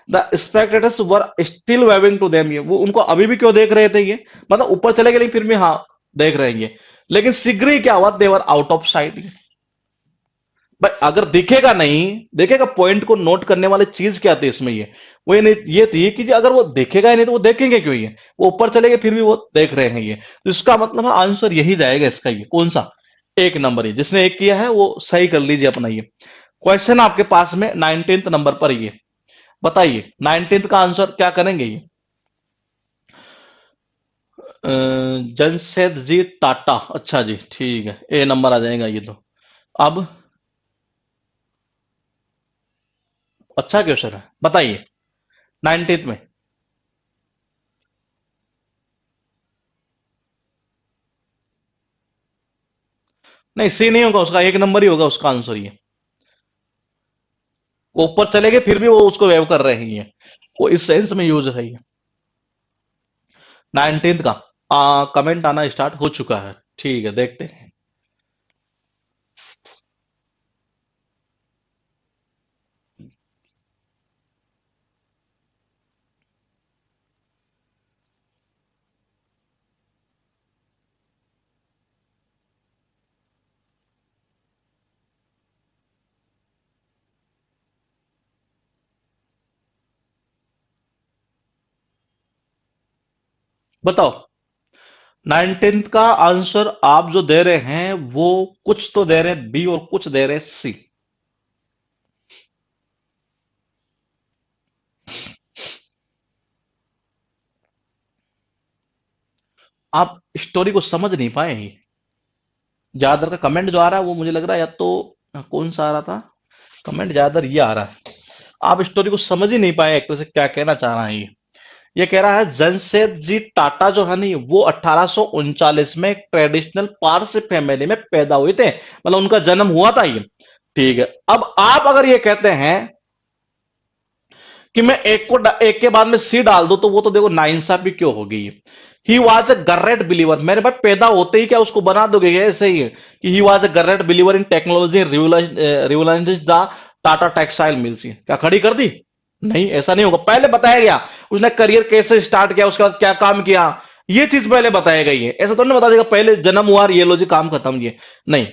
The spectators were still waving to them, ये वो उनको अभी भी क्यों देख रहे थे, ये मतलब ऊपर चले गए लेकिन फिर भी हाँ देख रहे हैं ये। लेकिन शीघ्र ही क्या हुआ, देवर आउट ऑफ साइट। भाई अगर दिखेगा नहीं, देखेगा, पॉइंट को नोट करने वाली चीज क्या थी इसमें, ये वो ये नहीं, ये थी कि अगर वो देखेगा ही नहीं तो वो देखेंगे क्यों, ये वो ऊपर चले गए फिर भी वो देख रहे हैं, ये तो इसका मतलब है आंसर यही जाएगा इसका, ये कौन सा, एक नंबर। ये जिसने एक किया है वो सही कर लीजिए अपना। ये क्वेश्चन आपके पास में 19th नंबर पर, ये बताइए 19th का आंसर क्या करेंगे ये। जमशेद जी टाटा, अच्छा जी ठीक है, ए नंबर आ जाएगा ये तो। अब अच्छा क्वेश्चन है, बताइए 19th में। नहीं सी नहीं होगा उसका, एक नंबर ही होगा उसका आंसर ये। वो ऊपर चले गए फिर भी वो उसको वेव कर रहे हैं, ये वो इस सेंस में यूज है ये। 19th का कमेंट आना स्टार्ट हो चुका है, ठीक है देखते हैं। बताओ 19th का आंसर आप जो दे रहे हैं वो कुछ तो दे रहे हैं बी और कुछ दे रहे हैं सी। आप स्टोरी को समझ नहीं पाए हैं। ज्यादातर का कमेंट जो आ रहा है वो मुझे लग रहा है या तो कौन सा आ रहा था कमेंट, ज्यादातर ये आ रहा है। आप स्टोरी को समझ ही नहीं पाए एक तरह से क्या कहना चाह रहा है ये कह रहा है जमशेद जी टाटा जो है नहीं वो 1839 में एक ट्रेडिशनल पारसी फैमिली में पैदा हुए थे, मतलब उनका जन्म हुआ था ये, ठीक है। अब आप अगर ये कहते हैं कि मैं एक के बाद में सी डाल दूं तो वो तो देखो नाइंसाफी क्यों होगी। ही वॉज ए ग्रेट बिलीवर, मेरे भाई पैदा होते ही क्या उसको बना दोगे क्या, ऐसे ही है कि he was a great believer in technology revolutionised the Tata textile mills, क्या खड़ी कर दी, नहीं ऐसा नहीं होगा। पहले बताया गया उसने करियर कैसे स्टार्ट किया, उसके बाद क्या काम किया, ये चीज पहले बताया गई है। ऐसा तो नहीं बता देगा पहले जन्म हुआ ये लो जी काम खत्म, ये नहीं।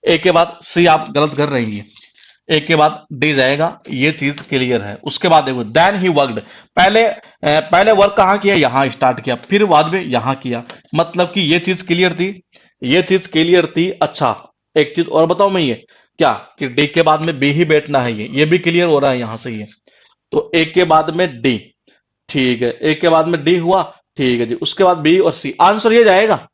एक के बाद सी आप गलत कर रही है, एक के बाद डी जाएगा, ये चीज क्लियर है। उसके बाद देखो देन ही वर्कड, पहले वर्क कहां किया, यहां स्टार्ट किया, फिर बाद में यहां किया, मतलब कि ये चीज क्लियर थी, ये चीज क्लियर थी। अच्छा एक चीज और बताओ मैं, ये क्या कि डी के बाद में बी ही बैठना है, ये भी क्लियर हो रहा है यहां से ये। तो एक के बाद में डी, ठीक है, एक के बाद में डी हुआ, ठीक है जी। उसके बाद बी और सी, आंसर ये जाएगा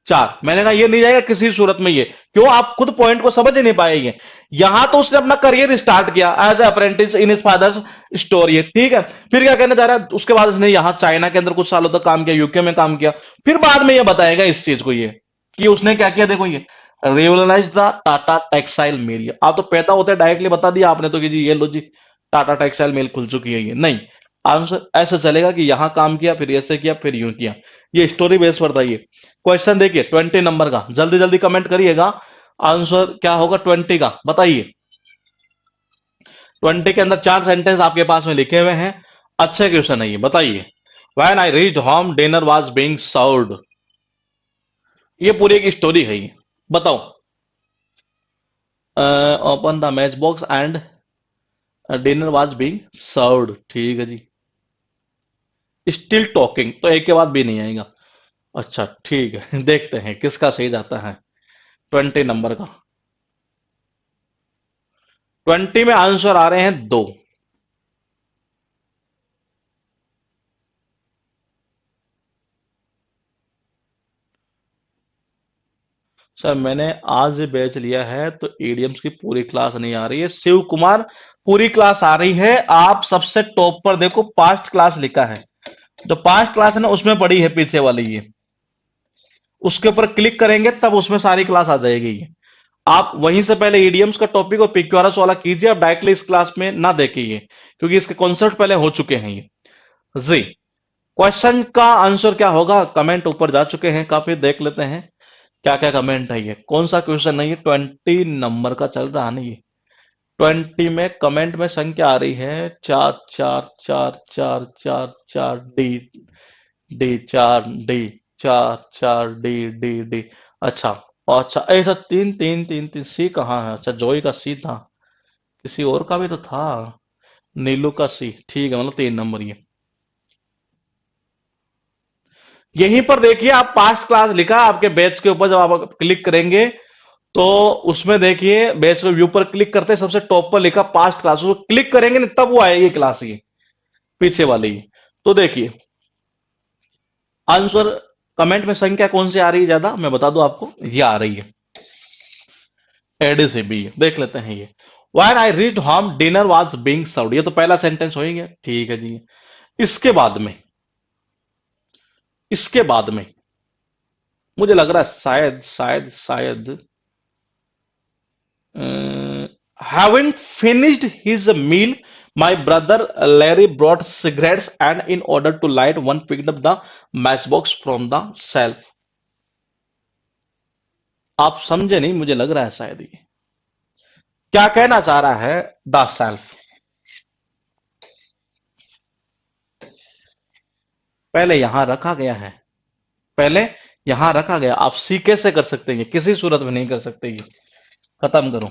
चार। मैंने कहा ये नहीं जाएगा किसी सूरत में, ये क्यों, आप खुद पॉइंट को समझ ही नहीं पाएंगे। यहां तो उसने अपना करियर स्टार्ट किया as apprentice in his father's store, ये ठीक है। फिर क्या कहना चाह रहा है, उसके बाद उसने यहां चाइना के अंदर कुछ सालों तक काम किया, यूके में काम किया, फिर बाद में ये बताएगा इस चीज को, ये कि उसने क्या किया। देखो ये revolutionise the Tata textile mill, आप तो पैदा होते डायरेक्टली बता दिया आपने तो कि जी ये लो जी टाटा टेक्सटाइल मिल खुल चुकी है, ये नहीं। आंसर ऐसे चलेगा कि यहां काम किया फिर ऐसे किया फिर यूं किया, ये स्टोरी बेस पर था ये। क्वेश्चन देखिए 20 नंबर का, जल्दी जल्दी कमेंट करिएगा, आंसर क्या होगा 20 का बताइए। 20 के अंदर चार सेंटेंस आपके पास में लिखे हुए हैं, अच्छे क्वेश्चन है ये, बताइए। When I reached home dinner was being served, ये पूरी एक स्टोरी है ये, बताओ। Open the match box and dinner was being served, ठीक है जी। स्टिल टॉकिंग, तो एक के बाद भी नहीं आएगा। अच्छा ठीक है देखते हैं किसका सही जाता है 20 नंबर का। 20 में आंसर आ रहे हैं दो। सर मैंने आज बैच लिया है तो ईडीएम्स की पूरी क्लास नहीं आ रही है, शिव कुमार पूरी क्लास आ रही है। आप सबसे टॉप पर देखो पास्ट क्लास लिखा है, जो पास्ट क्लास है ना उसमें पड़ी है पीछे वाली ये, उसके ऊपर क्लिक करेंगे तब उसमें सारी क्लास आ जाएगी ये। आप वहीं से पहले ईडीएम्स का टॉपिक और पिक्योरस वाला कीजिए, आप डायरेक्टली इस क्लास में ना देखिए क्योंकि इसके कॉन्सेप्ट पहले हो चुके हैं ये जी। क्वेश्चन का आंसर क्या होगा, कमेंट ऊपर जा चुके हैं काफी, देख लेते हैं क्या क्या कमेंट है ये, कौन सा क्वेश्चन है ये, 20 नंबर का चल रहा है ना ये। 20 में कमेंट में संख्या आ रही है 4 4 4 4 4 4 D, D 4 D, 4 4 D D D. अच्छा, और अच्छा ऐसा 3 3 3 3 सी कहाँ है, अच्छा जॉय का सी था, किसी और का भी तो था, नीलू का सी, ठीक है, मतलब 3 नंबर ये। यहीं पर देखिए आप पास्ट क्लास लिखा है आपके बैच के ऊपर, जब आप क्लिक करेंगे तो उसमें देखिए बैच के व्यू पर क्लिक करते हैं, सबसे टॉप पर लिखा पास्ट क्लास, उसको क्लिक करेंगे ना तब वो आएगी क्लास ये पीछे वाली। तो देखिए आंसर कमेंट में संख्या कौन सी आ रही है ज्यादा, मैं बता दूं आपको, ये आ रही है एडीसीबी, देख लेते हैं ये। When I reached home dinner was being served, ये तो पहला सेंटेंस हो ही गया, ठीक है जी। इसके बाद में, इसके बाद में मुझे लग रहा है शायद शायद शायद having finished his meal, my brother Larry brought cigarettes, and in order to light one, picked up the matchbox from the shelf. आप समझे नहीं, मुझे लग रहा है शायद ये क्या कहना चाह रहा है द सेल्फ। पहले यहां रखा गया है, पहले यहां रखा गया, आप सी कैसे कर सकते हैं, किसी सूरत में नहीं कर सकते ये, खत्म करो।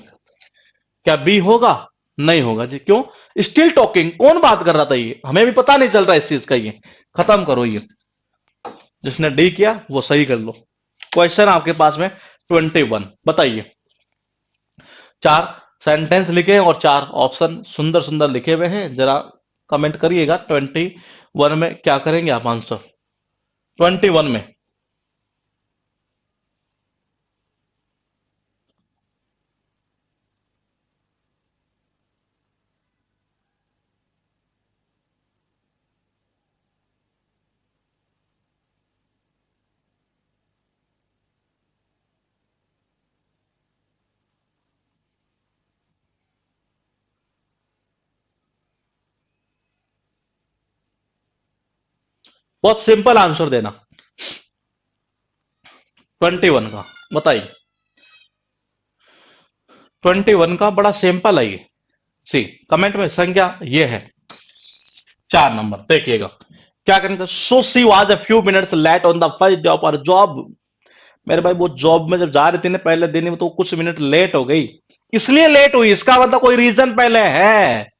क्या बी होगा, नहीं होगा जी, क्यों, स्टिल टॉकिंग, कौन बात कर रहा था ये, हमें भी पता नहीं चल रहा इस चीज का ये, खत्म करो ये। जिसने डी किया वो सही कर लो। क्वेश्चन आपके पास में 21, बताइए। 4 सेंटेंस लिखे और 4 ऑप्शन सुंदर सुंदर लिखे हुए हैं, जरा कमेंट करिएगा 21 में क्या करेंगे आप आंसर, 21 में। बहुत सिंपल आंसर देना 21 का, बताइए। 21 का बड़ा सिंपल है ये, सी कमेंट में संख्या ये है 4 नंबर, देखिएगा क्या करेंगे। So she was a few minutes late on the first day of our job, मेरे भाई वो जॉब में जब जा रही थी ना पहले दिन में, तो कुछ मिनट लेट हो गई, इसलिए लेट हुई, इसका मतलब कोई रीजन पहले है,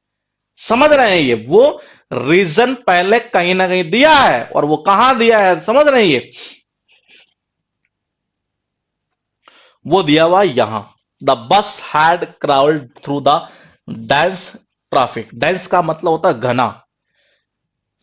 समझ रहे हैं ये, वो रीजन पहले कहीं ना कहीं दिया है, और वो कहां दिया है समझ रहे हैं ये, वो दिया हुआ यहां, the bus had crowd through the dense traffic, dense का मतलब होता है घना,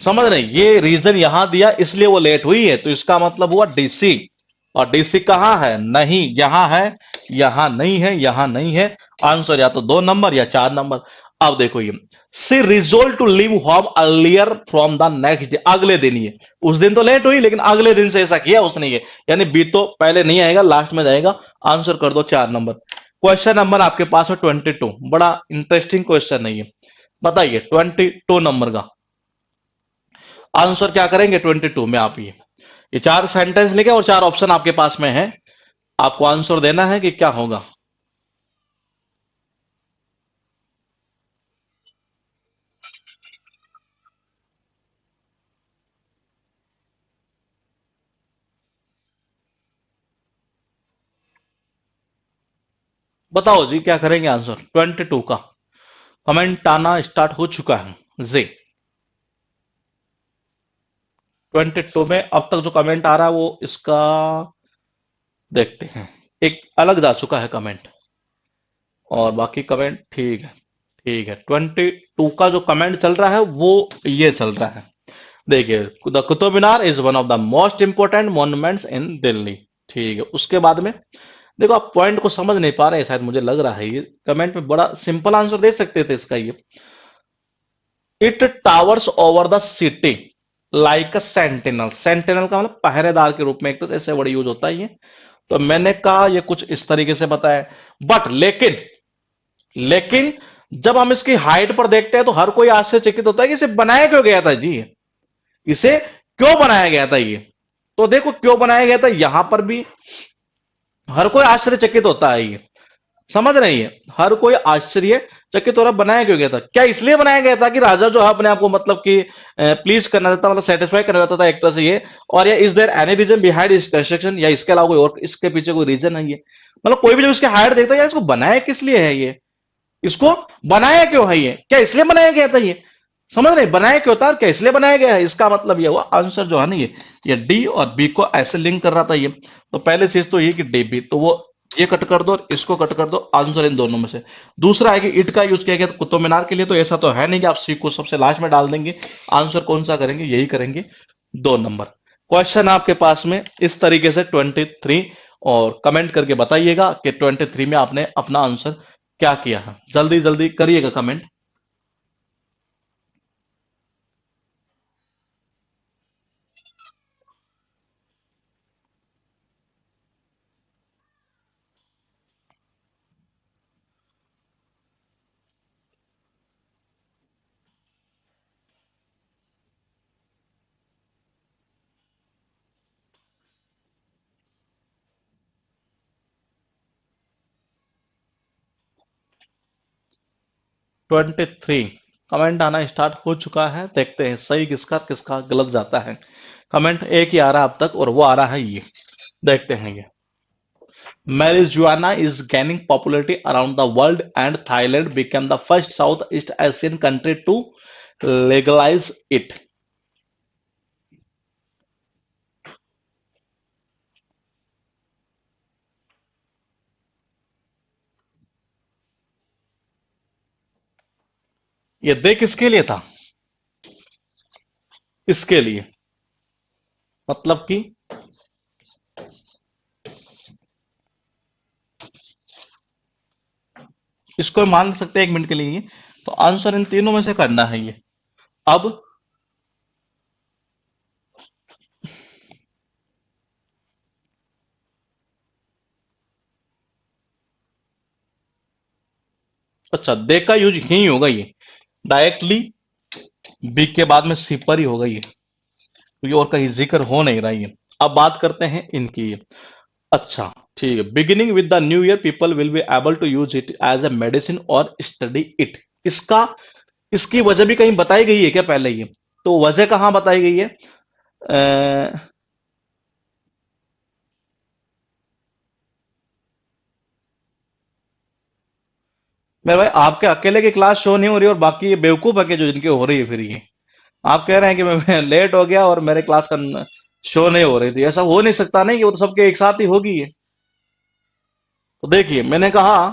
समझ रहे हैं? ये रीजन यहां दिया इसलिए वो लेट हुई है, तो इसका मतलब हुआ डीसी, और डीसी कहां है, नहीं यहां है, यहां नहीं है, यहां नहीं है, आंसर या तो 2 नंबर या 4 नंबर। अब देखो ये, she resolved to leave home earlier from the next day, अगले दिन, ये उस दिन तो लेट हुई लेकिन अगले दिन से ऐसा किया उसने ये, यानी बी तो पहले नहीं आएगा लास्ट में जाएगा, आंसर कर दो 4 नंबर। क्वेश्चन नंबर आपके पास है 22, बड़ा इंटरेस्टिंग क्वेश्चन है ये, बताइए 22 नंबर का आंसर क्या करेंगे 22 में आप, ये 4 सेंटेंस लिखे और 4 ऑप्शन आपके पास में है, आपको आंसर देना है कि क्या होगा। बताओ जी क्या करेंगे आंसर 22 का, कमेंट आना स्टार्ट हो चुका है जी। 22 में अब तक जो कमेंट आ रहा है वो इसका देखते हैं, एक अलग जा चुका है कमेंट, और बाकी कमेंट ठीक है, ठीक है। 22 का जो कमेंट चल रहा है वो ये चल रहा है, देखिए, the Qutub Minar is one of the most important monuments in Delhi, ठीक है। उसके बाद में देखो आप पॉइंट को समझ नहीं पा रहे हैं शायद, मुझे लग रहा है ये कमेंट में बड़ा सिंपल आंसर दे सकते थे इसका, ये it towers over the city like a sentinel, sentinel का मतलब पहरेदार के रूप में, एक तो ऐसे वर्ड यूज होता है ये, तो मैंने कहा ये कुछ इस तरीके से बताया, बट लेकिन लेकिन जब हम इसकी हाइट पर देखते हैं तो हर कोई आश्चर्यचकित होता है कि इसे बनाया क्यों गया था जी, इसे क्यों बनाया गया था ये, तो देखो क्यों बनाया गया था, यहां पर भी हर कोई आश्चर्यचकित होता है ये, समझ रही है? हर कोई आश्चर्यचकित हो रहा, बनाया क्यों गया था? क्या इसलिए बनाया गया था कि राजा जो है अपने आप को मतलब कि प्लीज करना चाहता, मतलब सेटिस्फाई करना चाहता था एक तरह से ये? और या is there any reason behind this construction, या इसके अलावा कोई और इसके पीछे कोई रीजन है ये? मतलब कोई भी जब इसके हाइट देखता है, यार इसको बनाया किस लिए है ये, इसको बनाया क्यों है ये, क्या इसलिए बनाया गया था ये? समझ रहे? बनाया क्यों था, क्या इसलिए बनाया गया है, इसका मतलब ये हुआ आंसर जो है ना ये डी और बी को ऐसे लिंक कर रहा था ये। तो पहले चीज तो ये कि डी बी, तो वो ये कट कर दो और इसको कट कर दो, आंसर इन दोनों में से। दूसरा है कि इट का यूज किया गया तो कुतुब मीनार के लिए, तो ऐसा तो है नहीं कि आप सी को सबसे लास्ट में डाल देंगे। आंसर कौन सा करेंगे, यही करेंगे 2 नंबर। क्वेश्चन आपके पास में इस तरीके से 23, और कमेंट करके बताइएगा कि 23 में आपने अपना आंसर क्या किया है। जल्दी जल्दी करिएगा कमेंट। 23 कमेंट आना स्टार्ट हो चुका है, देखते हैं सही किसका किसका गलत जाता है। कमेंट एक ही आ रहा है अब तक, और वो आ रहा है ये, देखते हैं ये। Marijuana is gaining popularity around the world, and Thailand became the first Southeast Asian country to legalize it. ये दे किसके लिए था? इसके लिए, मतलब कि इसको मान सकते हैं 1 मिनट के लिए ये। तो आंसर इन तीनों में से करना है ये। अब अच्छा, दे का यूज ही होगा ये, डायरेक्टली बी के बाद में सी पर ही होगा ये, क्योंकि और कहीं जिक्र हो नहीं रहा ये। अब बात करते हैं इनकी ये। अच्छा, ठीक है। Beginning with the new year people will be able to use it as a medicine और स्टडी इट। इसका, इसकी वजह भी कहीं बताई गई है क्या पहले ये? तो वजह कहां बताई गई है? मेरे भाई, आपके अकेले की क्लास शो नहीं हो रही और बाकी ये बेवकूफ है कि जो जिनकी हो रही है फिर ये? आप कह रहे हैं कि मैं लेट हो गया और मेरे क्लास का शो नहीं हो रही थी, ऐसा हो नहीं सकता नहीं कि वो तो सबके एक साथ ही होगी ये। तो देखिए, मैंने कहा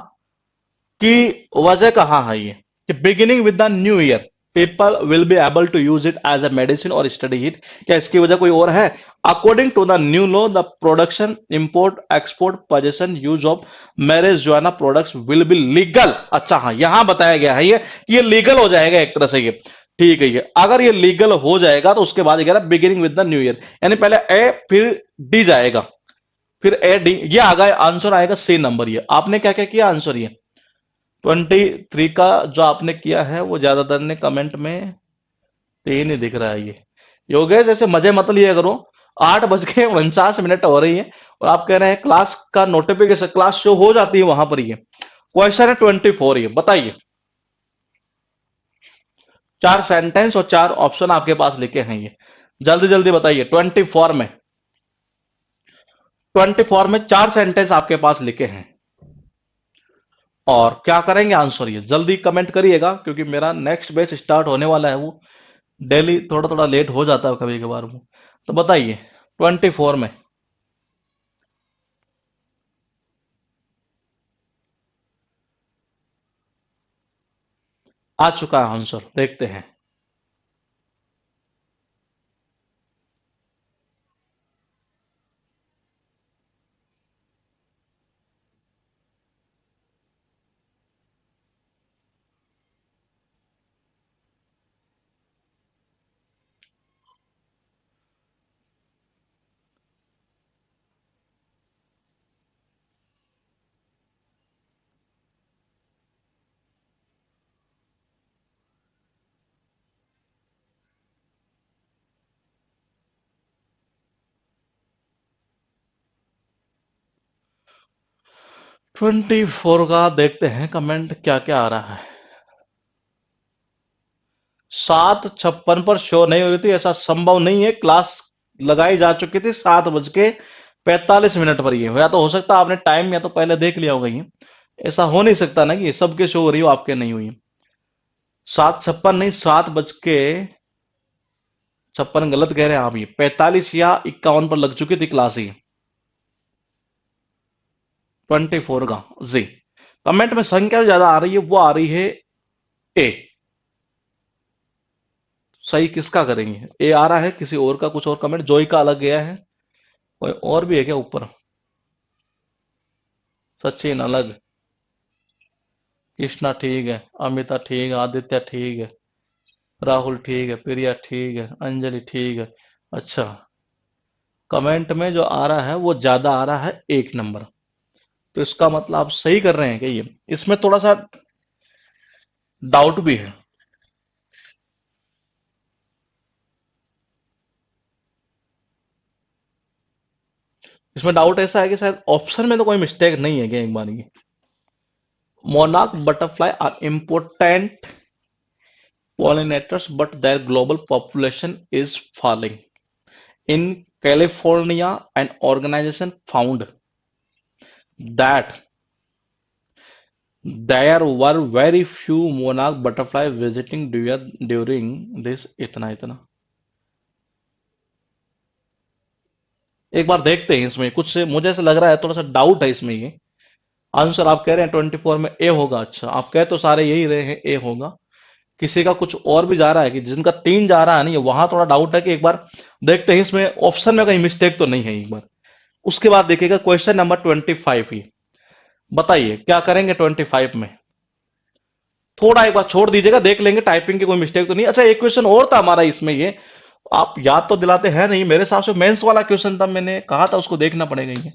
कि वजह कहाँ है ये, कि beginning with the new year people will be able to use it as a medicine और स्टडी इट। क्या इसकी वजह कोई और है? According to the new law the production, import, export, possession, use of marijuana products will be legal. अच्छा हाँ, यहां बताया गया है ये लीगल हो जाएगा एक तरह से ये। ठीक है, ये अगर ये लीगल हो जाएगा तो उसके बाद ये कह रहा beginning with the new year, यानी पहले ए फिर डी जाएगा, फिर ए डी, ये आ गया आंसर, आएगा सी नंबर। ये आपने क्या क्या किया आंसर ये 23 का जो आपने किया है, वो ज्यादातर ने कमेंट में 3 ही दिख रहा है ये। योगेश, ऐसे मजे मत लिया करो। 8 बज के 49 मिनट हो रही है और आप कह रहे हैं क्लास का नोटिफिकेशन, क्लास शो हो जाती है वहां पर ये। क्वेश्चन है 24, ये बताइए। 4 सेंटेंस और 4 ऑप्शन आपके पास लिखे हैं ये, जल्दी जल्दी बताइए। 24 में 4 सेंटेंस आपके पास लिखे हैं, और क्या करेंगे आंसर ये, जल्दी कमेंट करिएगा, क्योंकि मेरा नेक्स्ट बैच स्टार्ट होने वाला है वो। डेली थोड़ा थोड़ा लेट हो जाता है कभी कभार वो। तो बताइए 24 में। आ चुका है आंसर, देखते हैं। 24 का देखते हैं कमेंट क्या क्या आ रहा है। 7:56 पर शो नहीं हुई थी, ऐसा संभव नहीं है। क्लास लगाई जा चुकी थी 7:45 पर। ये या तो हो सकता है आपने टाइम या तो पहले देख लिया होगा। ये ऐसा हो नहीं सकता ना कि सबके शो हो रही हो आपके नहीं हुई। 7:56 नहीं, 7:56 गलत कह रहे हैं आप। ये 45 या 51 पर लग चुकी थी क्लास। ही 24 का जी। कमेंट में संख्या ज्यादा आ रही है, वो आ रही है ए। सही किसका करेंगे? ए आ रहा है, किसी और का कुछ और कमेंट? जॉय का अलग गया है, कोई और भी है क्या ऊपर? सचिन अलग, कृष्णा ठीक है, अमिता ठीक है, आदित्य ठीक है, राहुल ठीक है, प्रिया ठीक है, अंजलि ठीक है। अच्छा, कमेंट में जो आ रहा है वो ज्यादा आ रहा है 1 नंबर। तो इसका मतलब आप सही कर रहे हैं क्या? ये इसमें थोड़ा सा डाउट भी है। इसमें डाउट ऐसा है कि शायद ऑप्शन में तो कोई मिस्टेक नहीं है क्या? एक बार ये monarch butterfly are important pollinators, but their global population is falling. In California, an organization found that there were very few monarch butterflies visiting during this इतना इतना। एक बार देखते हैं इसमें कुछ से, मुझे ऐसा लग रहा है थोड़ा सा डाउट है इसमें। ये आंसर आप कह रहे हैं 24 में ए होगा। अच्छा, आप कह तो सारे यही रहे हैं ए होगा। किसी का कुछ और भी जा रहा है कि जिनका 3 जा रहा है नहीं, वहां थोड़ा डाउट है कि एक बार देखते हैं इसमें ऑप्शन में कहीं मिस्टेक तो नहीं है एक बार। उसके बाद देखिएगा क्वेश्चन नंबर 25 ही। बताइए क्या करेंगे 25 में? थोड़ा एक बार छोड़ दीजिएगा, देख लेंगे टाइपिंग की कोई मिस्टेक तो नहीं। अच्छा, एक क्वेश्चन और था हमारा इसमें। ये आप याद तो दिलाते हैं नहीं, मेरे हिसाब से मेंस वाला क्वेश्चन था, मैंने कहा था उसको देखना पड़ेगा। ये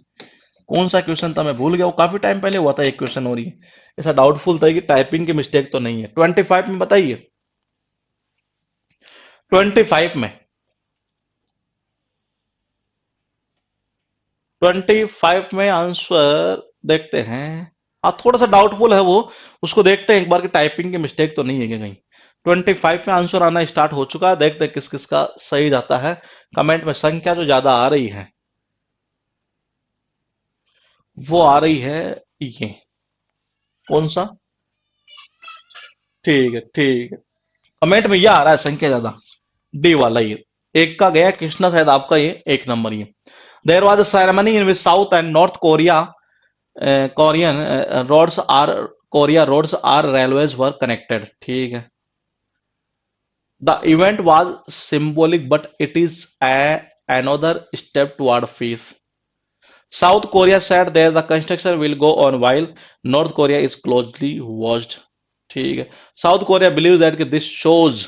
कौन सा क्वेश्चन था मैं भूल गया, वो काफी टाइम पहले हुआ था एक क्वेश्चन। और ये ऐसा डाउटफुल था कि टाइपिंग की मिस्टेक तो नहीं है। 25 में बताइए, 25 में, 25 में आंसर देखते हैं। हाँ, थोड़ा सा डाउटफुल है वो, उसको देखते हैं एक बार कि टाइपिंग की मिस्टेक तो नहीं है क्या कहीं। 25 में आंसर आना स्टार्ट हो चुका है, देखते हैं किस किस का सही जाता है। कमेंट में संख्या जो ज्यादा आ रही है वो आ रही है ये। कौन सा? ठीक है ठीक है, कमेंट में ये आ रहा है संख्या ज्यादा, डी वाला ये। एक का गया कृष्णा, शायद आपका ये 1 नंबर। ये there was a ceremony in which south and north Korea Korean roads or Korea roads or railways were connected. ठीक है, the event was symbolic but it is another step toward peace. South Korea said that the construction will go on while North Korea is closely watched. ठीक है, साउथ कोरिया believes that कि this shows।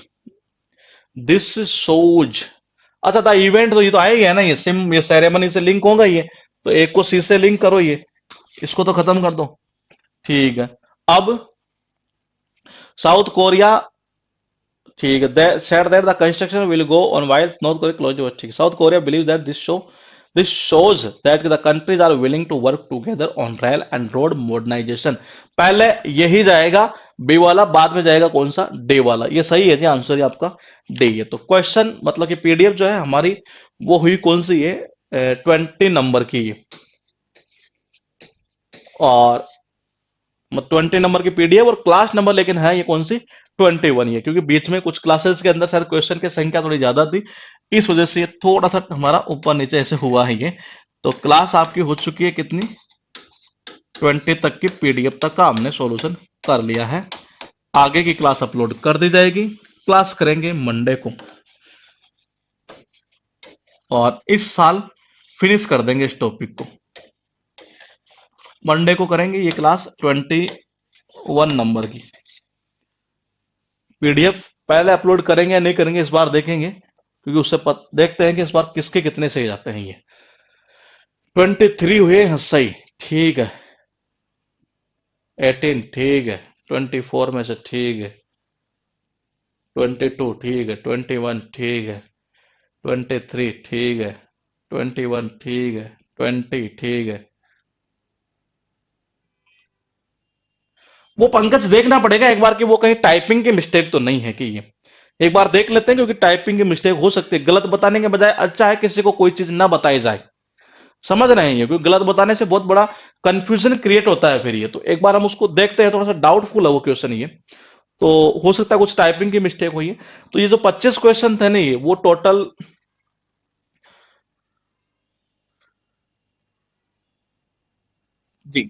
अच्छा, था इवेंट तो ये तो आएगा ना, ये सेरेमनी से लिंक होगा ये। तो एक को सी से लिंक करो, ये इसको तो खत्म कर दो। ठीक है, अब साउथ कोरिया, ठीक है, they said that the construction will go on while North Korea closely watched। ठीक है, South Korea believes that this shows that the countries are willing to work together on rail and road modernization। पहले यही जाएगा बी वाला, बाद में जाएगा कौन सा? डी वाला। ये सही है जी, आंसर आपका डी है। तो क्वेश्चन मतलब कि पीडीएफ जो है हमारी वो हुई कौन सी है? 20 नंबर की। और 20 नंबर की पीडीएफ और क्लास नंबर लेकिन है ये कौन सी? 21 ये, क्योंकि बीच में कुछ क्लासेस के अंदर शायद क्वेश्चन की संख्या थोड़ी ज्यादा थी, इस वजह से ये थोड़ा सा हमारा ऊपर नीचे ऐसे हुआ है ये। तो क्लास आपकी हो चुकी है कितनी? 20 तक की पीडीएफ तक का हमने सॉल्यूशन कर लिया है। आगे की क्लास अपलोड कर दी जाएगी। क्लास करेंगे मंडे को, और इस साल फिनिश कर देंगे इस टॉपिक को। मंडे को करेंगे ये क्लास 21 नंबर की। पीडीएफ पहले अपलोड करेंगे या नहीं करेंगे इस बार देखेंगे, क्योंकि उससे देखते हैं कि इस बार किसके कितने सही जाते हैं। ये 23 हुए हैं सही, ठीक है। 18 ठीक है, 24 में से ठीक है, 22 ठीक है, 21 ठीक है, 23 ठीक है, 21 ठीक है, 20 ठीक है, वो पंकज देखना पड़ेगा एक बार कि वो कहीं टाइपिंग की मिस्टेक तो नहीं है कि ये एक बार देख लेते हैं, क्योंकि टाइपिंग की मिस्टेक हो सकती है। गलत बताने के बजाय अच्छा है किसी को कोई चीज ना बताई जाए, समझ रहे हैं ये, क्योंकि गलत बताने से बहुत बड़ा कंफ्यूजन क्रिएट होता है फिर ये। तो एक बार हम उसको देखते हैं, थोड़ा सा डाउटफुल है वो क्वेश्चन ये, तो हो सकता है कुछ टाइपिंग की मिस्टेक हुई है। तो ये जो 25 क्वेश्चन थे ना, ये वो टोटल, जी,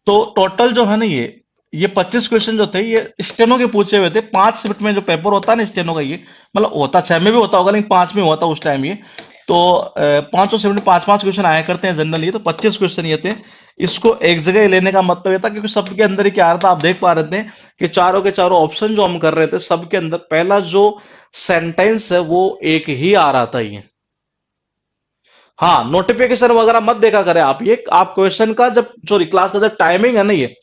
तो टोटल जो है ना ये 25 क्वेश्चन जो थे ये स्टेनो के पूछे हुए थे। 5 शिफ्ट में जो पेपर होता है ना स्टेनो का, ये मतलब होता 6 में भी होता होगा लेकिन 5 में हुआ था उस टाइम ये। तो पांचों शिफ्ट में 5-5 क्वेश्चन आया करते हैं जनरल, ये तो 25 क्वेश्चन ये थे। इसको एक जगह ही लेने का मतलब ये था क्योंकि सबके अंदर ही क्या आ रहा था, आप देख पा रहे थे कि चारों के चारों ऑप्शन जो हम कर रहे थे सबके अंदर पहला जो सेंटेंस है वो एक ही आ रहा था ये। हाँ, नोटिफिकेशन वगैरह मत देखा करें आप, ये आप क्वेश्चन का जब सॉरी क्लास का जब टाइमिंग है ना ये,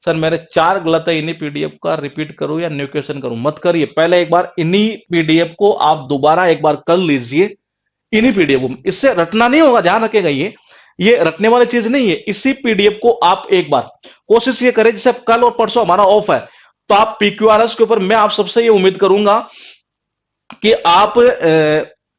सर मेरे 4 गलत है, इन्हीं पीडीएफ का रिपीट करूं या न्यू क्वेश्चन करूं, मत करिए। पहले एक बार इन्हीं पीडीएफ को आप दोबारा एक बार कर लीजिए, इन्हीं पीडीएफ को, इससे रटना नहीं होगा, ध्यान रखिएगा ये रटने वाली चीज नहीं है। इसी पीडीएफ को आप एक बार कोशिश ये करें, जैसे कल और परसों हमारा ऑफ है, तो आप पीक्यूआरएस के ऊपर मैं आप सबसे ये उम्मीद करूंगा कि आप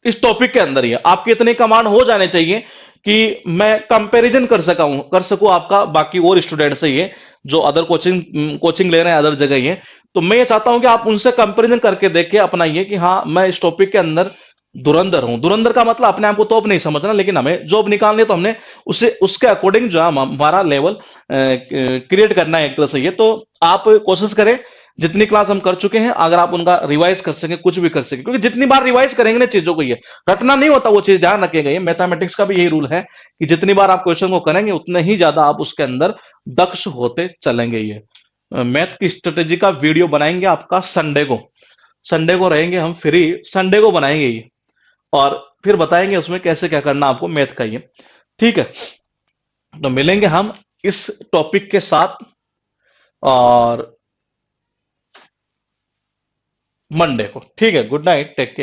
इस टॉपिक के अंदर ही आपके इतने कमांड हो जाने चाहिए कि मैं कंपैरिजन कर सकूं आपका बाकी और स्टूडेंट से, ये जो अदर कोचिंग कोचिंग ले रहे हैं अदर जगह ये। तो मैं ये चाहता हूं कि आप उनसे कंपैरिजन करके देखिए, अपनाइए कि हाँ मैं इस टॉपिक के अंदर धुरंधर हूं। धुरंधर का मतलब अपने आप को टॉप नहीं समझना, लेकिन हमें जॉब निकालनी है तो हमने उसे उसके अकॉर्डिंग जो है हमारा लेवल क्रिएट करना है एक तरह से ये। तो आप कोशिश करें जितनी क्लास हम कर चुके हैं अगर आप उनका रिवाइज कर सकें, कुछ भी कर सकें, क्योंकि जितनी बार रिवाइज करेंगे ना चीजों को, ये रटना नहीं होता वो चीज, ध्यान रखिएगा। ये मैथमेटिक्स का भी यही रूल है कि जितनी बार आप क्वेश्चन को करेंगे उतने ही ज्यादा आप उसके अंदर दक्ष होते चलेंगे। ये मैथ की स्ट्रेटेजी का वीडियो बनाएंगे आपका संडे को रहेंगे हम फ्री, संडे को बनाएंगे ये, और फिर बताएंगे उसमें कैसे क्या करना आपको मैथ का ये, ठीक है। तो मिलेंगे हम इस टॉपिक के साथ और मंडे को, ठीक है। Good night, take care.